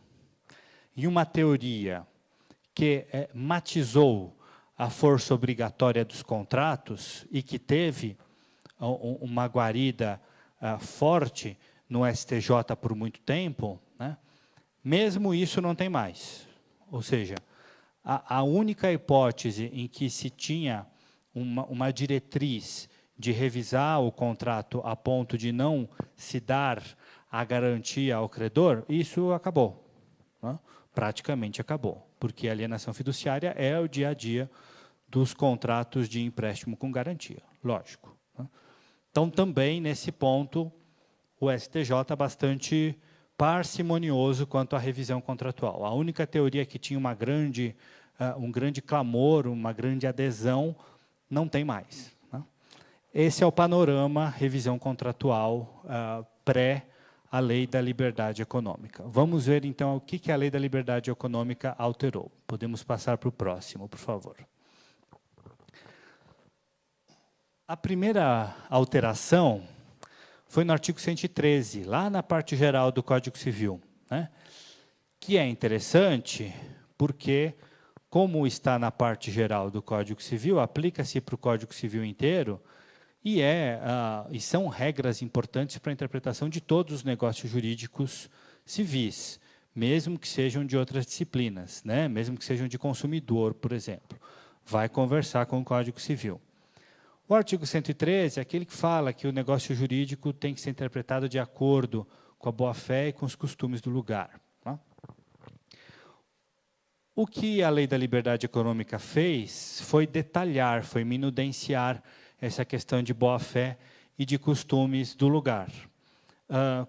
em uma teoria que matizou a força obrigatória dos contratos e que teve uma guarida forte no STJ por muito tempo, né, mesmo isso não tem mais. Ou seja, a única hipótese em que se tinha uma diretriz de revisar o contrato a ponto de não se dar a garantia ao credor, isso acabou. Né? Praticamente acabou, porque a alienação fiduciária é o dia a dia dos contratos de empréstimo com garantia, lógico. Né? Então, também, nesse ponto, o STJ é bastante parcimonioso quanto à revisão contratual. A única teoria que tinha um grande clamor, uma grande adesão, não tem mais. Né? Esse é o panorama revisão contratual pré a Lei da Liberdade Econômica. Vamos ver, então, o que a Lei da Liberdade Econômica alterou. Podemos passar para o próximo, por favor. A primeira alteração foi no artigo 113, lá na parte geral do Código Civil, né? Que é interessante porque, como está na parte geral do Código Civil, aplica-se para o Código Civil inteiro e são regras importantes para a interpretação de todos os negócios jurídicos civis, mesmo que sejam de outras disciplinas, né? Mesmo que sejam de consumidor, por exemplo. Vai conversar com o Código Civil. O artigo 113 é aquele que fala que o negócio jurídico tem que ser interpretado de acordo com a boa-fé e com os costumes do lugar. Tá? O que a Lei da Liberdade Econômica fez foi detalhar, foi minudenciar essa questão de boa-fé e de costumes do lugar.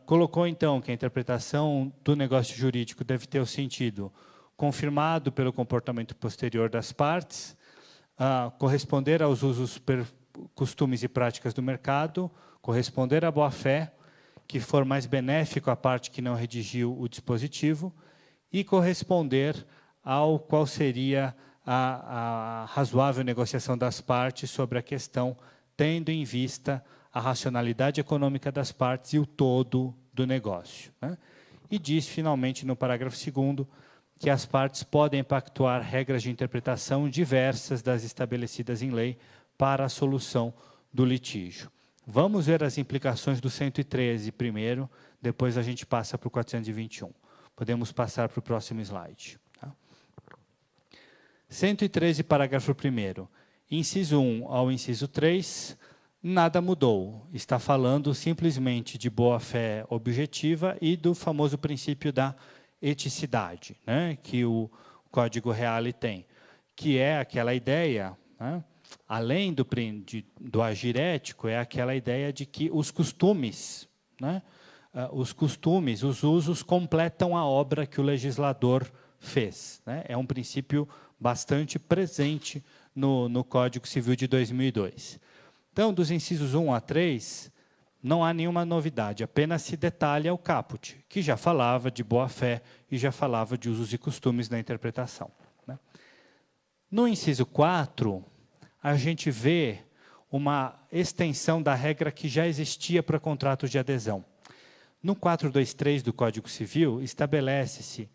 Colocou, então, que a interpretação do negócio jurídico deve ter o sentido confirmado pelo comportamento posterior das partes, corresponder aos usos, costumes e práticas do mercado, corresponder à boa-fé, que for mais benéfico à parte que não redigiu o dispositivo, e corresponder ao qual seria a razoável negociação das partes sobre a questão, tendo em vista a racionalidade econômica das partes e o todo do negócio. Né? E diz, finalmente, no parágrafo 2º, que as partes podem pactuar regras de interpretação diversas das estabelecidas em lei para a solução do litígio. Vamos ver as implicações do 113 primeiro, depois a gente passa para o 421. Podemos passar para o próximo slide. Tá? 113, parágrafo 1º. Inciso 1 ao inciso 3, nada mudou. Está falando simplesmente de boa-fé objetiva e do famoso princípio da eticidade, né, que o Código Reale tem, que é aquela ideia, né, além do agir ético, é aquela ideia de que os costumes, né, os usos completam a obra que o legislador fez, né? É um princípio bastante presente no Código Civil de 2002. Então, dos incisos 1 a 3, não há nenhuma novidade, apenas se detalha o caput, que já falava de boa-fé e já falava de usos e costumes na interpretação, né? No inciso 4, a gente vê uma extensão da regra que já existia para contratos de adesão. No 423 do Código Civil, estabelece-se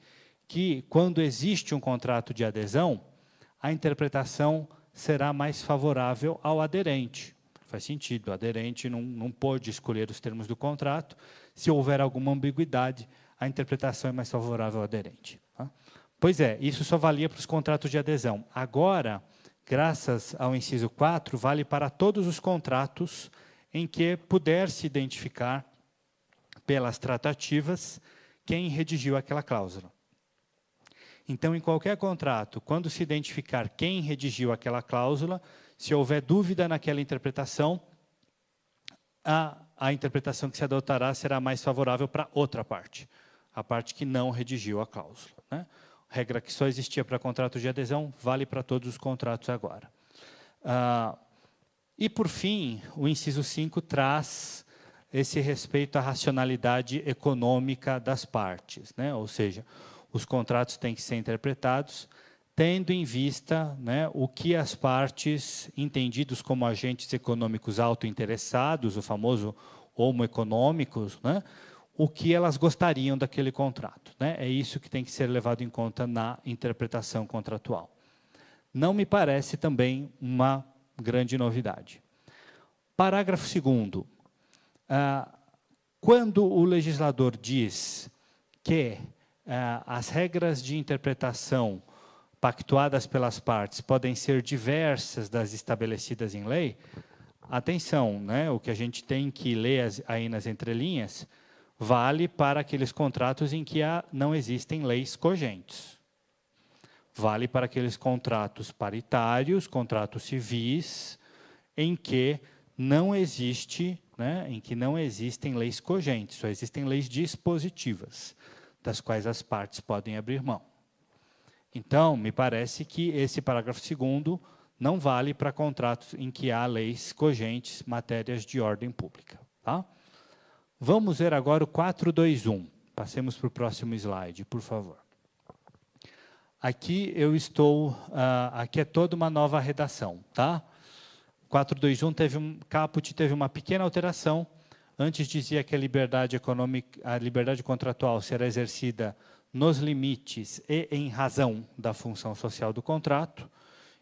que, quando existe um contrato de adesão, a interpretação será mais favorável ao aderente. Faz sentido, o aderente não pode escolher os termos do contrato. Se houver alguma ambiguidade, a interpretação é mais favorável ao aderente. Tá? Pois é, isso só valia para os contratos de adesão. Agora, graças ao inciso 4, vale para todos os contratos em que puder se identificar pelas tratativas quem redigiu aquela cláusula. Então, em qualquer contrato, quando se identificar quem redigiu aquela cláusula, se houver dúvida naquela interpretação, a interpretação que se adotará será mais favorável para outra parte, a parte que não redigiu a cláusula, né? Regra que só existia para contratos de adesão, vale para todos os contratos agora. E, por fim, o inciso 5 traz esse respeito à racionalidade econômica das partes, né? Ou seja, os contratos têm que ser interpretados tendo em vista, né, o que as partes, entendidos como agentes econômicos autointeressados, o famoso homoeconômicos, né, o que elas gostariam daquele contrato, né? É isso que tem que ser levado em conta na interpretação contratual. Não me parece também uma grande novidade. Parágrafo 2º. Quando o legislador diz que as regras de interpretação pactuadas pelas partes podem ser diversas das estabelecidas em lei, atenção, né? O que a gente tem que ler aí nas entrelinhas vale para aqueles contratos em que não existem leis cogentes. Vale para aqueles contratos paritários, contratos civis, em que não existe, né, em que não existem leis cogentes, só existem leis dispositivas, das quais as partes podem abrir mão. Então, me parece que esse parágrafo 2º não vale para contratos em que há leis cogentes, matérias de ordem pública. Tá? Vamos ver agora o 421. Passemos para o próximo slide, por favor. Aqui eu estou, aqui é toda uma nova redação, tá? 421 caput teve uma pequena alteração. Antes dizia que a liberdade econômica, a liberdade contratual será exercida nos limites e em razão da função social do contrato,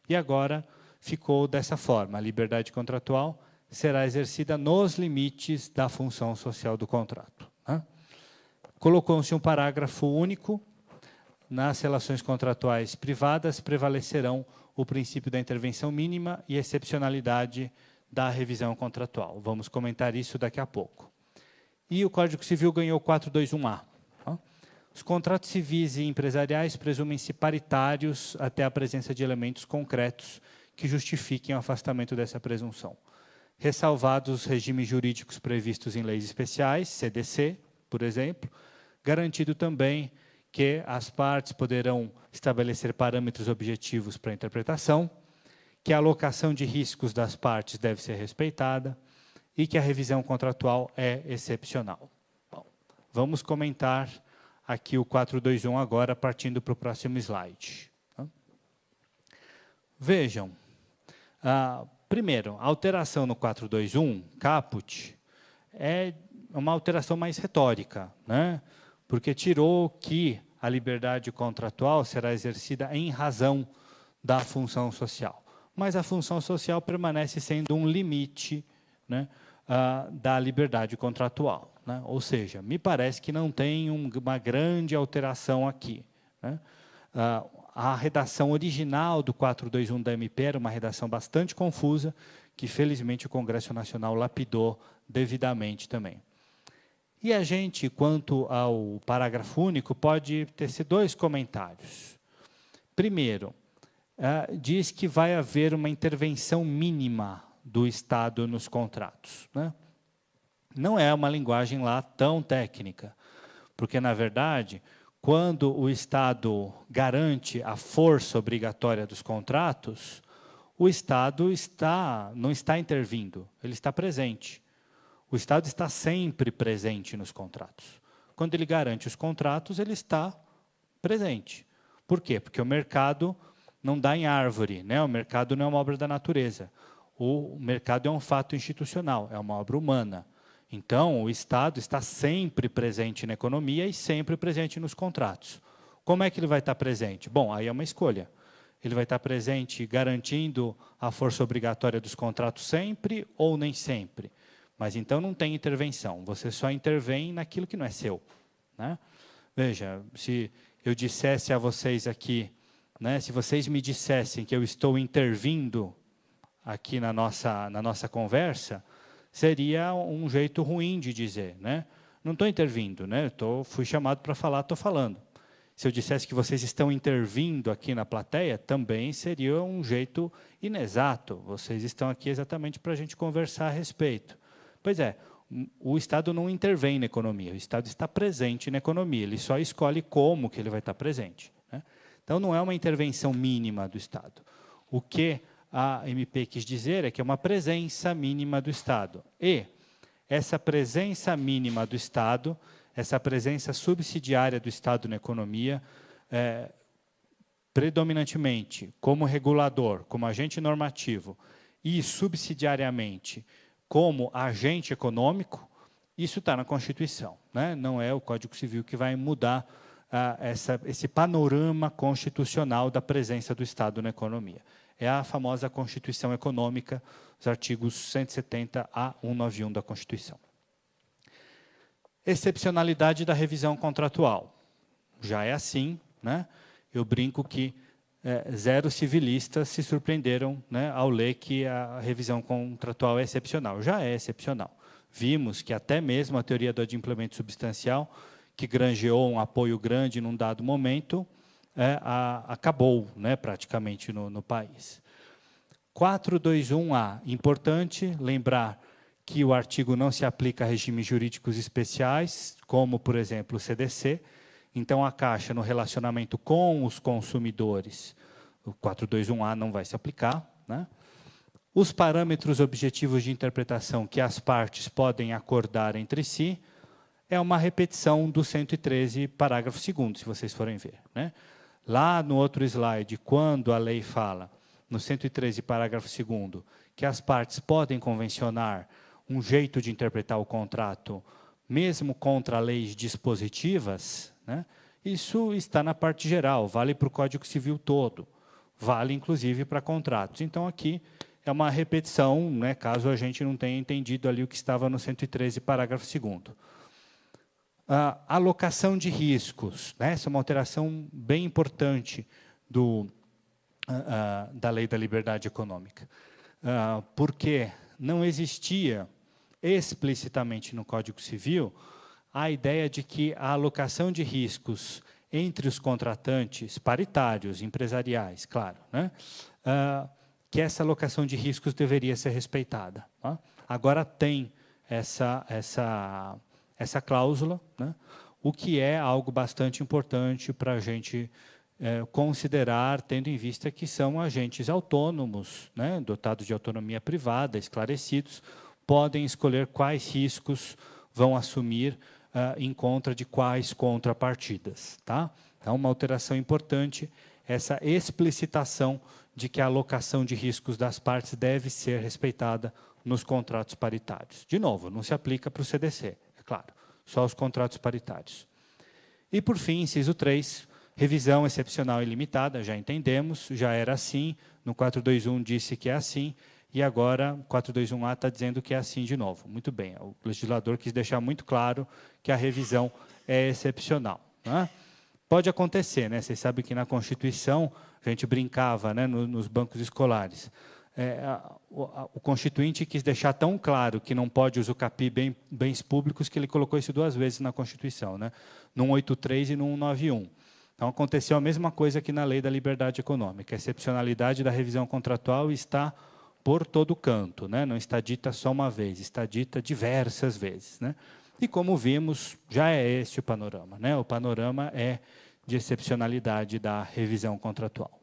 e agora ficou dessa forma: a liberdade contratual será exercida nos limites da função social do contrato. Né? Colocou-se um parágrafo único: nas relações contratuais privadas prevalecerão o princípio da intervenção mínima e excepcionalidade da revisão contratual. Vamos comentar isso daqui a pouco. E o Código Civil ganhou 421A. Os contratos civis e empresariais presumem-se paritários até a presença de elementos concretos que justifiquem o afastamento dessa presunção. Ressalvados os regimes jurídicos previstos em leis especiais, CDC, por exemplo, garantido também que as partes poderão estabelecer parâmetros objetivos para a interpretação, que a alocação de riscos das partes deve ser respeitada e que a revisão contratual é excepcional. Bom, vamos comentar aqui o 421 agora, partindo para o próximo slide. Vejam, primeiro, a alteração no 421, caput, é uma alteração mais retórica, né? Porque tirou que a liberdade contratual será exercida em razão da função social. Mas a função social permanece sendo um limite, né, da liberdade contratual. Né? Ou seja, me parece que não tem uma grande alteração aqui. Né? A redação original do 421 da MP era uma redação bastante confusa, que felizmente o Congresso Nacional lapidou devidamente também. E a gente, quanto ao parágrafo único, pode tecer 2 comentários. Primeiro, diz que vai haver uma intervenção mínima do Estado nos contratos, né? Não é uma linguagem lá tão técnica, porque, na verdade, quando o Estado garante a força obrigatória dos contratos, o Estado não está intervindo, ele está presente. O Estado está sempre presente nos contratos. Quando ele garante os contratos, ele está presente. Por quê? Porque o mercado não dá em árvore, né? O mercado não é uma obra da natureza. O mercado é um fato institucional, é uma obra humana. Então, o Estado está sempre presente na economia e sempre presente nos contratos. Como é que ele vai estar presente? Bom, aí é uma escolha. Ele vai estar presente garantindo a força obrigatória dos contratos sempre ou nem sempre. Mas então não tem intervenção, você só intervém naquilo que não é seu, né? Veja, se eu dissesse a vocês aqui, né, se vocês me dissessem que eu estou intervindo aqui na nossa conversa, seria um jeito ruim de dizer, né? Não estou intervindo, né? Fui chamado para falar, estou falando. Se eu dissesse que vocês estão intervindo aqui na plateia, também seria um jeito inexato. Vocês estão aqui exatamente para a gente conversar a respeito. Pois é, o Estado não intervém na economia, o Estado está presente na economia, ele só escolhe como que ele vai estar presente, né? Então, não é uma intervenção mínima do Estado. O que a MP quis dizer é que é uma presença mínima do Estado. E essa presença mínima do Estado, essa presença subsidiária do Estado na economia, predominantemente como regulador, como agente normativo e subsidiariamente como agente econômico, isso está na Constituição, né? Não é o Código Civil que vai mudar esse panorama constitucional da presença do Estado na economia. É a famosa Constituição Econômica, os artigos 170 a 191 da Constituição. Excepcionalidade da revisão contratual. Já é assim, né? Eu brinco que 0 civilistas se surpreenderam, né, ao ler que a revisão contratual é excepcional. Já é excepcional. Vimos que até mesmo a teoria do adimplemento substancial, que granjeou um apoio grande num dado momento, acabou, né, praticamente no país. 421A, importante lembrar que o artigo não se aplica a regimes jurídicos especiais, como, por exemplo, o CDC. Então, a Caixa, no relacionamento com os consumidores, o 421A não vai se aplicar, né? Os parâmetros objetivos de interpretação que as partes podem acordar entre si é uma repetição do 113, parágrafo 2º, se vocês forem ver, né? Lá no outro slide, quando a lei fala, no 113, parágrafo 2º, que as partes podem convencionar um jeito de interpretar o contrato, mesmo contra leis dispositivas, né? Isso está na parte geral, vale para o Código Civil todo, vale inclusive para contratos. Então, aqui é uma repetição, né, caso a gente não tenha entendido ali o que estava no 113, parágrafo 2º. Alocação de riscos, né? Essa é uma alteração bem importante da Lei da Liberdade Econômica, porque não existia explicitamente no Código Civil a ideia de que a alocação de riscos entre os contratantes paritários, empresariais, claro, né? Que essa alocação de riscos deveria ser respeitada, tá? Agora tem essa cláusula, né? O que é algo bastante importante para a gente considerar, tendo em vista que são agentes autônomos, né? Dotados de autonomia privada, esclarecidos, podem escolher quais riscos vão assumir em contra de quais contrapartidas, tá? Então, uma alteração importante, essa explicitação de que a alocação de riscos das partes deve ser respeitada nos contratos paritários. De novo, não se aplica para o CDC, é claro, só os contratos paritários. E, por fim, inciso 3, revisão excepcional e limitada, já entendemos, já era assim, no 421 disse que é assim, e agora o 421A está dizendo que é assim de novo. Muito bem, o legislador quis deixar muito claro que a revisão é excepcional, né? Pode acontecer, né? Vocês sabem que na Constituição, a gente brincava, né, nos bancos escolares. o Constituinte quis deixar tão claro que não pode usucapiar bens públicos que ele colocou isso 2 vezes na Constituição, né? No 183 e no 191. Então, aconteceu a mesma coisa aqui na Lei da Liberdade Econômica. A excepcionalidade da revisão contratual está por todo canto, né? Não está dita só uma vez, está dita diversas vezes, né? E, como vimos, já é este o panorama, né? O panorama é de excepcionalidade da revisão contratual.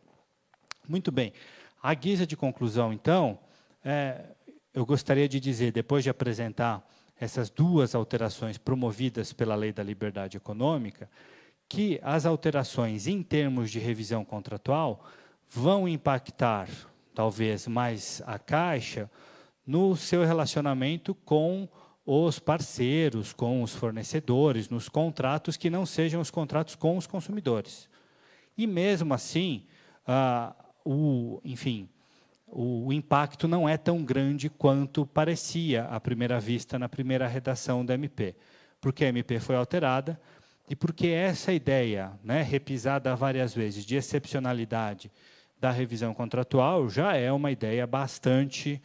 Muito bem. À guisa de conclusão, então, eu gostaria de dizer, depois de apresentar essas 2 alterações promovidas pela Lei da Liberdade Econômica, que as alterações em termos de revisão contratual vão impactar, talvez, mais a Caixa no seu relacionamento com os parceiros, com os fornecedores, nos contratos que não sejam os contratos com os consumidores. E, mesmo assim, o impacto não é tão grande quanto parecia à primeira vista na primeira redação da MP, porque a MP foi alterada e porque essa ideia, né, repisada várias vezes, de excepcionalidade da revisão contratual, já é uma ideia bastante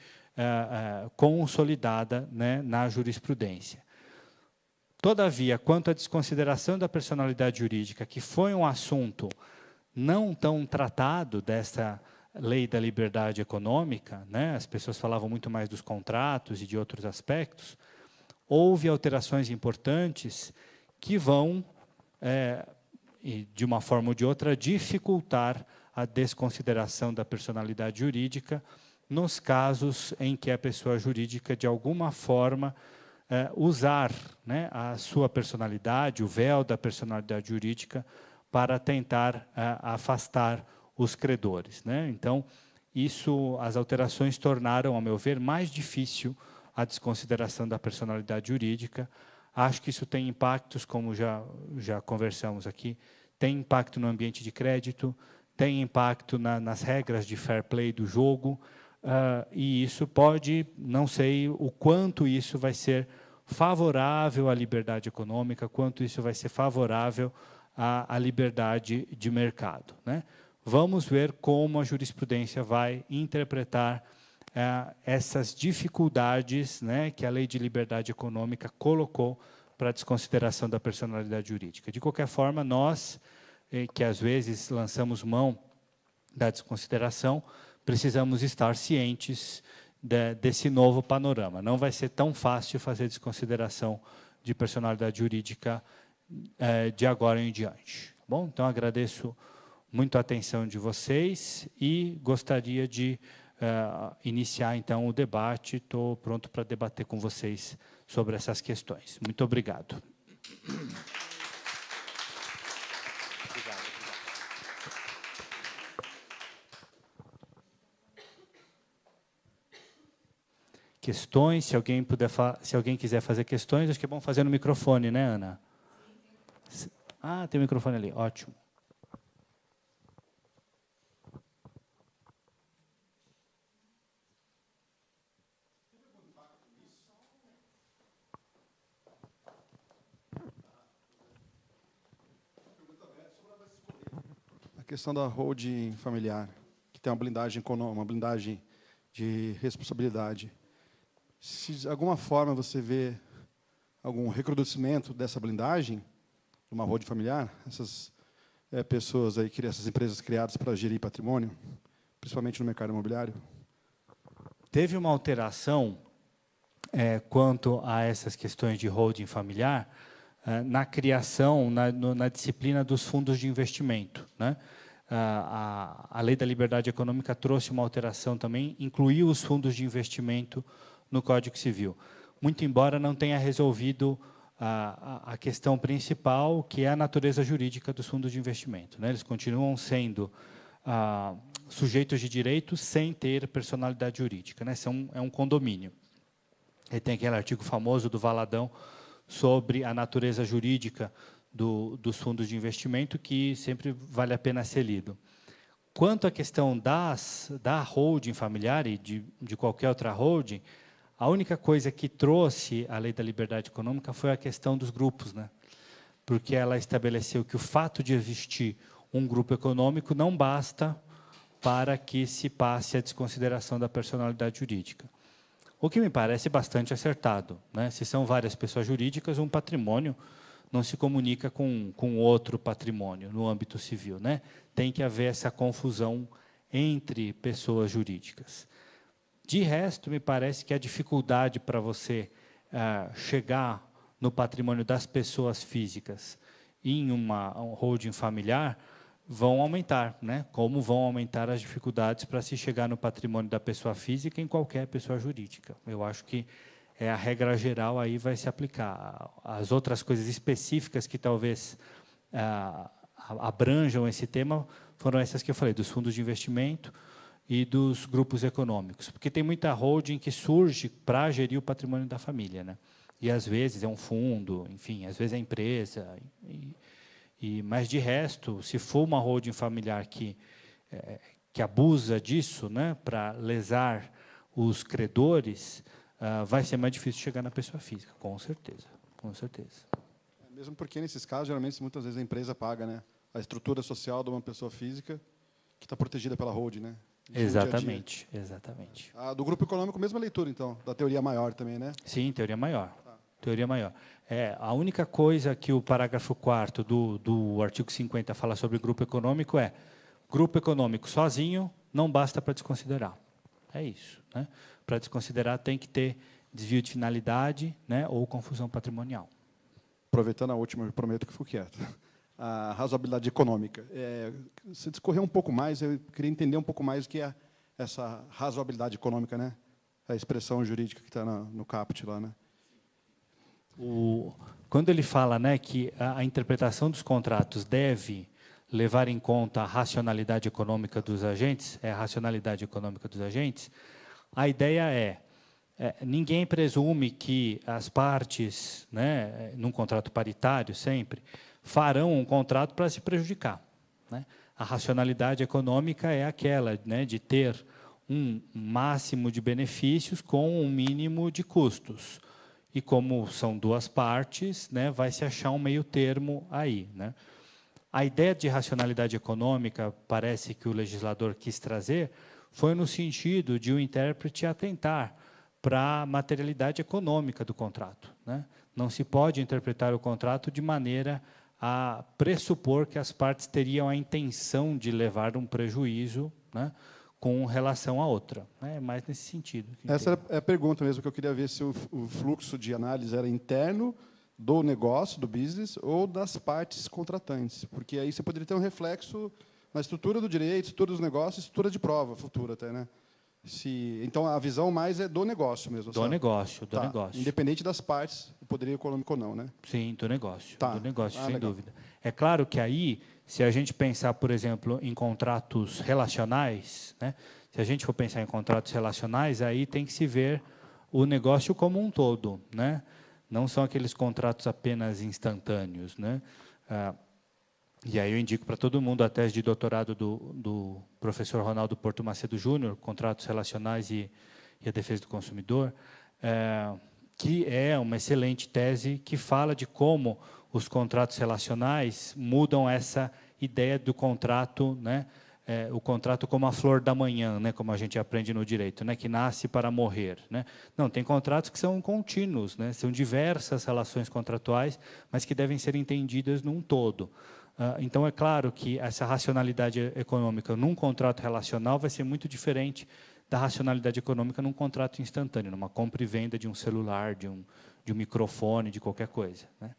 consolidada, né, na jurisprudência. Todavia, quanto à desconsideração da personalidade jurídica, que foi um assunto não tão tratado dessa Lei da Liberdade Econômica, né? As pessoas falavam muito mais dos contratos e de outros aspectos, houve alterações importantes que vão, de uma forma ou de outra, dificultar a desconsideração da personalidade jurídica nos casos em que a pessoa jurídica, de alguma forma, usar, né, a sua personalidade, o véu da personalidade jurídica, para tentar afastar os credores, né? Então, as alterações tornaram, ao meu ver, mais difícil a desconsideração da personalidade jurídica. Acho que isso tem impactos, como já conversamos aqui, tem impacto no ambiente de crédito, tem impacto nas regras de fair play do jogo, e isso pode, não sei o quanto isso vai ser favorável à liberdade econômica, quanto isso vai ser favorável à liberdade de mercado, né? Vamos ver como a jurisprudência vai interpretar essas dificuldades, né, que a Lei de Liberdade Econômica colocou para a desconsideração da personalidade jurídica. De qualquer forma, nós, que às vezes lançamos mão da desconsideração, precisamos estar cientes desse novo panorama. Não vai ser tão fácil fazer desconsideração de personalidade jurídica de agora em diante. Bom, então agradeço muito a atenção de vocês e gostaria de iniciar, então, o debate. Estou pronto para debater com vocês sobre essas questões. Muito obrigado. Questões, se alguém quiser fazer questões, acho que é bom fazer no microfone, né, Ana? Ah, tem o microfone ali, ótimo. A questão da holding familiar, que tem uma blindagem econômica, uma blindagem de responsabilidade. Se de alguma forma você vê algum recrudescimento dessa blindagem, uma holding familiar, essas pessoas aí, essas empresas criadas para gerir patrimônio, principalmente no mercado imobiliário? Teve uma alteração quanto a essas questões de holding familiar na criação, na disciplina dos fundos de investimento, né? A Lei da Liberdade Econômica trouxe uma alteração também, incluiu os fundos de investimento no Código Civil, muito embora não tenha resolvido a questão principal, que é a natureza jurídica dos fundos de investimento, né? Eles continuam sendo sujeitos de direito sem ter personalidade jurídica, né? É um condomínio. E tem aquele artigo famoso do Valadão sobre a natureza jurídica dos fundos de investimento, que sempre vale a pena ser lido. Quanto à questão da holding familiar e de qualquer outra holding, a única coisa que trouxe a Lei da Liberdade Econômica foi a questão dos grupos, né? Porque ela estabeleceu que o fato de existir um grupo econômico não basta para que se passe a desconsideração da personalidade jurídica. O que me parece bastante acertado, né? Se são várias pessoas jurídicas, um patrimônio não se comunica com outro patrimônio no âmbito civil, né? Tem que haver essa confusão entre pessoas jurídicas. De resto, me parece que a dificuldade para você chegar no patrimônio das pessoas físicas em um holding familiar vão aumentar, né? Como vão aumentar as dificuldades para se chegar no patrimônio da pessoa física em qualquer pessoa jurídica. Eu acho que a regra geral aí vai se aplicar. As outras coisas específicas que talvez abranjam esse tema foram essas que eu falei, dos fundos de investimento e dos grupos econômicos, porque tem muita holding que surge para gerir o patrimônio da família, né? E às vezes é um fundo, enfim, às vezes é empresa. Mas de resto, se for uma holding familiar que abusa disso, né, para lesar os credores, vai ser mais difícil chegar na pessoa física, com certeza, com certeza. Mesmo porque, nesses casos, geralmente, muitas vezes a empresa paga, né, a estrutura social de uma pessoa física que está protegida pela holding, né? Exatamente, exatamente. Do grupo econômico, mesma leitura, então, da teoria maior também, né? Sim, teoria maior. Teoria maior. A única coisa que o parágrafo 4º do artigo 50 fala sobre grupo econômico grupo econômico sozinho não basta para desconsiderar. É isso, né? Para desconsiderar tem que ter desvio de finalidade, né, ou confusão patrimonial. Aproveitando a última, eu prometo que fico quieto. A razoabilidade econômica. Se discorrer um pouco mais, eu queria entender um pouco mais o que é essa razoabilidade econômica, né? A expressão jurídica que está no caput lá, né? Quando ele fala, né, que a interpretação dos contratos deve levar em conta a racionalidade econômica dos agentes, a racionalidade econômica dos agentes, a ideia ninguém presume que as partes, né, num contrato paritário sempre, farão um contrato para se prejudicar, né? A racionalidade econômica é aquela, né, de ter um máximo de benefícios com um mínimo de custos. E como são duas partes, né, vai se achar um meio termo aí, né? A ideia de racionalidade econômica, parece que o legislador quis trazer, foi no sentido de o intérprete atentar para a materialidade econômica do contrato, né? Não se pode interpretar o contrato de maneira a pressupor que as partes teriam a intenção de levar um prejuízo, né, com relação à outra. É mais nesse sentido. Essa é a pergunta mesmo, que eu queria ver se o fluxo de análise era interno do negócio, do business, ou das partes contratantes, porque aí você poderia ter um reflexo na estrutura do direito, estrutura dos negócios, estrutura de prova futura até, né? Então, a visão mais é do negócio mesmo. Do negócio, do negócio. Independente das partes, o poder econômico ou não, né? Sim, do negócio, sem legal. dúvida. É claro que aí, se a gente pensar, por exemplo, em contratos relacionais, né? Se a gente for pensar em contratos relacionais, aí tem que se ver o negócio como um todo, né? Não são aqueles contratos apenas instantâneos, né? E aí eu indico para todo mundo a tese de doutorado do professor Ronaldo Porto Macedo Júnior, Contratos Relacionais e a Defesa do Consumidor, que é uma excelente tese que fala de como os contratos relacionais mudam essa ideia do contrato, né? O contrato como a flor da manhã, né? Como a gente aprende no direito, né? Que nasce para morrer, né? Não, tem contratos que são contínuos, né? São diversas relações contratuais, mas que devem ser entendidas num todo. Então, é claro que essa racionalidade econômica num contrato relacional vai ser muito diferente da racionalidade econômica num contrato instantâneo, numa compra e venda de um celular, de um microfone, de qualquer coisa, né?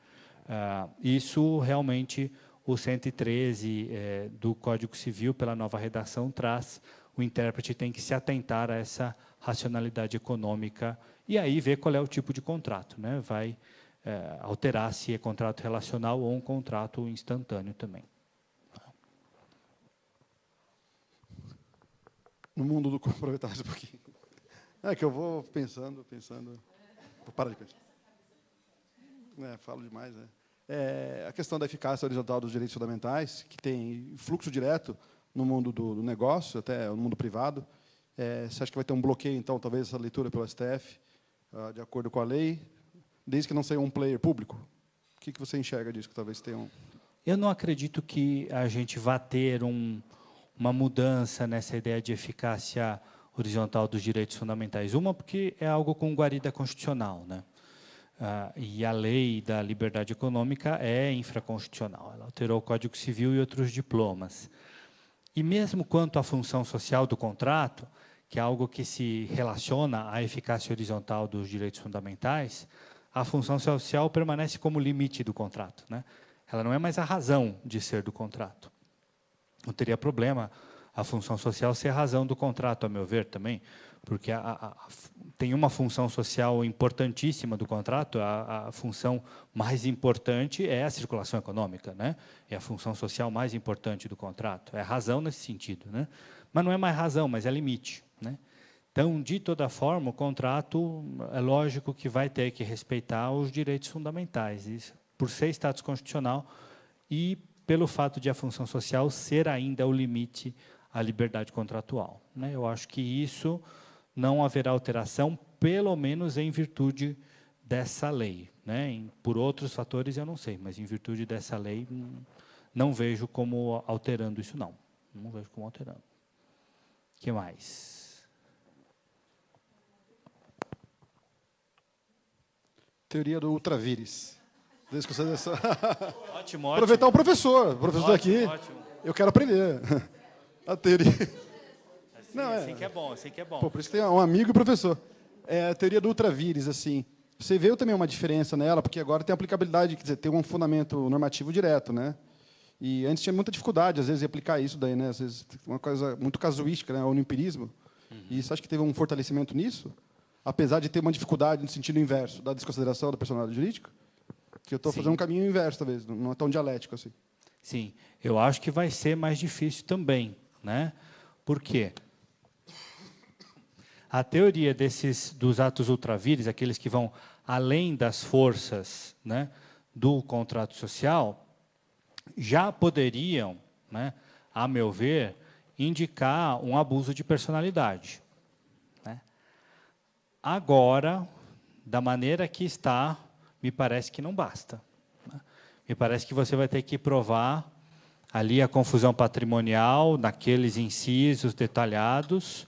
Isso realmente o 113 do Código Civil, pela nova redação, traz. O intérprete tem que se atentar a essa racionalidade econômica e aí ver qual é o tipo de contrato, né? Vai alterar se é contrato relacional ou um contrato instantâneo também. No mundo do... Aproveitar mais um pouquinho. É que eu vou pensando. Vou parar de pensar. Falo demais, né? A questão da eficácia horizontal dos direitos fundamentais, que tem fluxo direto no mundo do negócio, até no mundo privado. Você acha que vai ter um bloqueio, então, talvez, essa leitura pelo STF, de acordo com a lei, desde que não seja um player público? O que você enxerga disso, que talvez tenha um... Eu não acredito que a gente vá ter um uma mudança nessa ideia de eficácia horizontal dos direitos fundamentais. Uma, porque é algo com guarida constitucional, né? E a lei da liberdade econômica é infraconstitucional. Ela alterou o Código Civil e outros diplomas. E mesmo quanto à função social do contrato, que é algo que se relaciona à eficácia horizontal dos direitos fundamentais, a função social permanece como limite do contrato, né? Ela não é mais a razão de ser do contrato. Não teria problema a função social ser a razão do contrato, a meu ver, também, porque tem uma função social importantíssima do contrato, a função mais importante é a circulação econômica, né? É a função social mais importante do contrato, é a razão nesse sentido, né? Mas não é mais razão, mas é limite, né? Então, de toda forma, o contrato, é lógico que vai ter que respeitar os direitos fundamentais, isso, por ser status constitucional e pelo fato de a função social ser ainda o limite à liberdade contratual, né? Eu acho que isso não haverá alteração, pelo menos em virtude dessa lei, né? Por outros fatores, eu não sei, mas em virtude dessa lei, não vejo como alterando isso, não. Não vejo como alterando. O que mais? Teoria do ultravires. Ótimo, Aproveitar o professor daqui. Ótimo. Eu quero aprender. A teoria. Não, assim que é bom, assim que é bom. Pô, por isso que tem um amigo e professor. É a teoria do ultravires, assim. Você vê também uma diferença nela, porque agora tem aplicabilidade, quer dizer, tem um fundamento normativo direto, né? E antes tinha muita dificuldade, às vezes, de aplicar isso daí, né? Às vezes, uma coisa muito casuística, né? Ou no empirismo. E você acha que teve um fortalecimento nisso? Apesar de ter uma dificuldade no sentido inverso da desconsideração da personalidade jurídica? Que eu estou fazendo um caminho inverso, talvez, não é tão dialético assim. Sim, eu acho que vai ser mais difícil também, né? Por quê? A teoria dos atos ultravires, aqueles que vão além das forças, né, do contrato social, já poderiam, né, a meu ver, indicar um abuso de personalidade, né? Agora, da maneira que está, me parece que não basta, né? Me parece que você vai ter que provar ali a confusão patrimonial, naqueles incisos detalhados,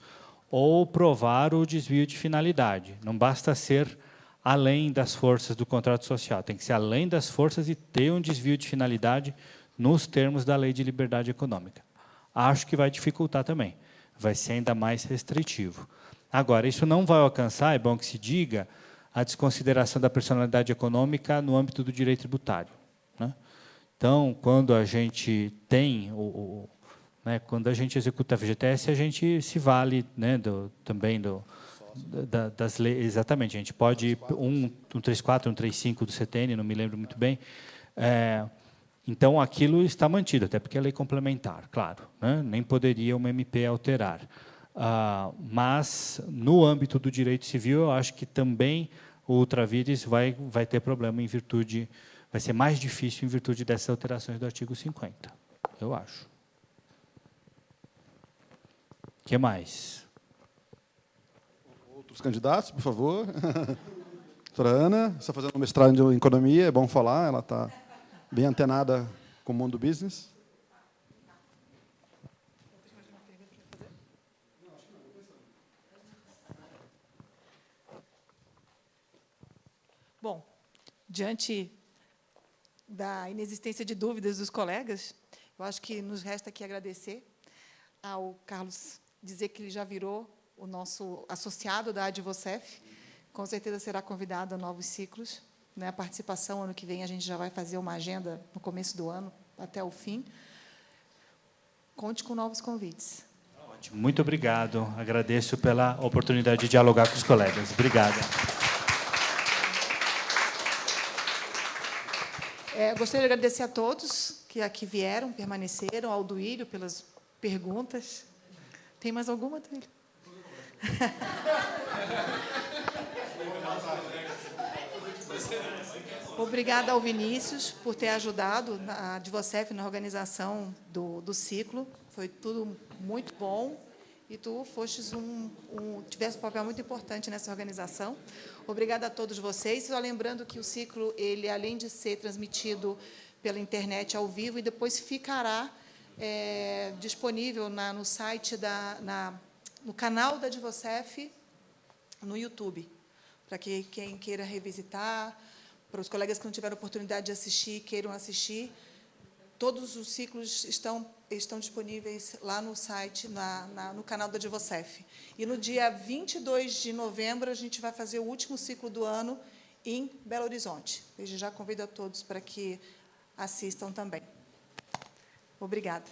ou provar o desvio de finalidade. Não basta ser além das forças do contrato social, tem que ser além das forças e ter um desvio de finalidade nos termos da Lei de Liberdade Econômica. Acho que vai dificultar também, vai ser ainda mais restritivo. Agora, isso não vai alcançar, é bom que se diga, a desconsideração da personalidade econômica no âmbito do direito tributário, né? Então, quando a gente tem né, quando a gente executa a FGTS, a gente se vale, né, também das leis. Exatamente, a gente pode 134, 135 do CTN, não me lembro muito bem. Então, aquilo está mantido, até porque é lei complementar, claro, né, nem poderia uma MP alterar. Mas, no âmbito do direito civil, eu acho que também o ultravires vai ter problema em virtude, vai ser mais difícil em virtude dessas alterações do artigo 50, eu acho. O que mais? Outros candidatos, por favor. Doutora Ana, está fazendo um mestrado em economia, é bom falar, ela está bem antenada com o mundo do business. Bom, diante da inexistência de dúvidas dos colegas, eu acho que nos resta aqui agradecer ao Carlos, dizer que ele já virou o nosso associado da Advocef, com certeza será convidado a novos ciclos, né? A participação, ano que vem, a gente já vai fazer uma agenda no começo do ano, até o fim. Conte com novos convites. Ótimo, muito obrigado. Agradeço pela oportunidade de dialogar com os colegas. Obrigado. Gostaria de agradecer a todos que aqui vieram, permaneceram, ao Duílio pelas perguntas. Tem mais alguma, Duílio? Obrigada ao Vinícius por ter ajudado a Advocef na organização do ciclo. Foi tudo muito bom. E tu fostes tivesse um papel muito importante nessa organização. Obrigada a todos vocês. Só lembrando que o ciclo, ele, além de ser transmitido pela internet ao vivo, e depois ficará disponível no site, no canal da Advocef, no YouTube, para quem queira revisitar, para os colegas que não tiveram oportunidade de assistir, queiram assistir. Todos os ciclos estão disponíveis lá no site, no canal da Advocef. E no dia 22 de novembro, a gente vai fazer o último ciclo do ano em Belo Horizonte. Desde já convido a todos para que assistam também. Obrigada.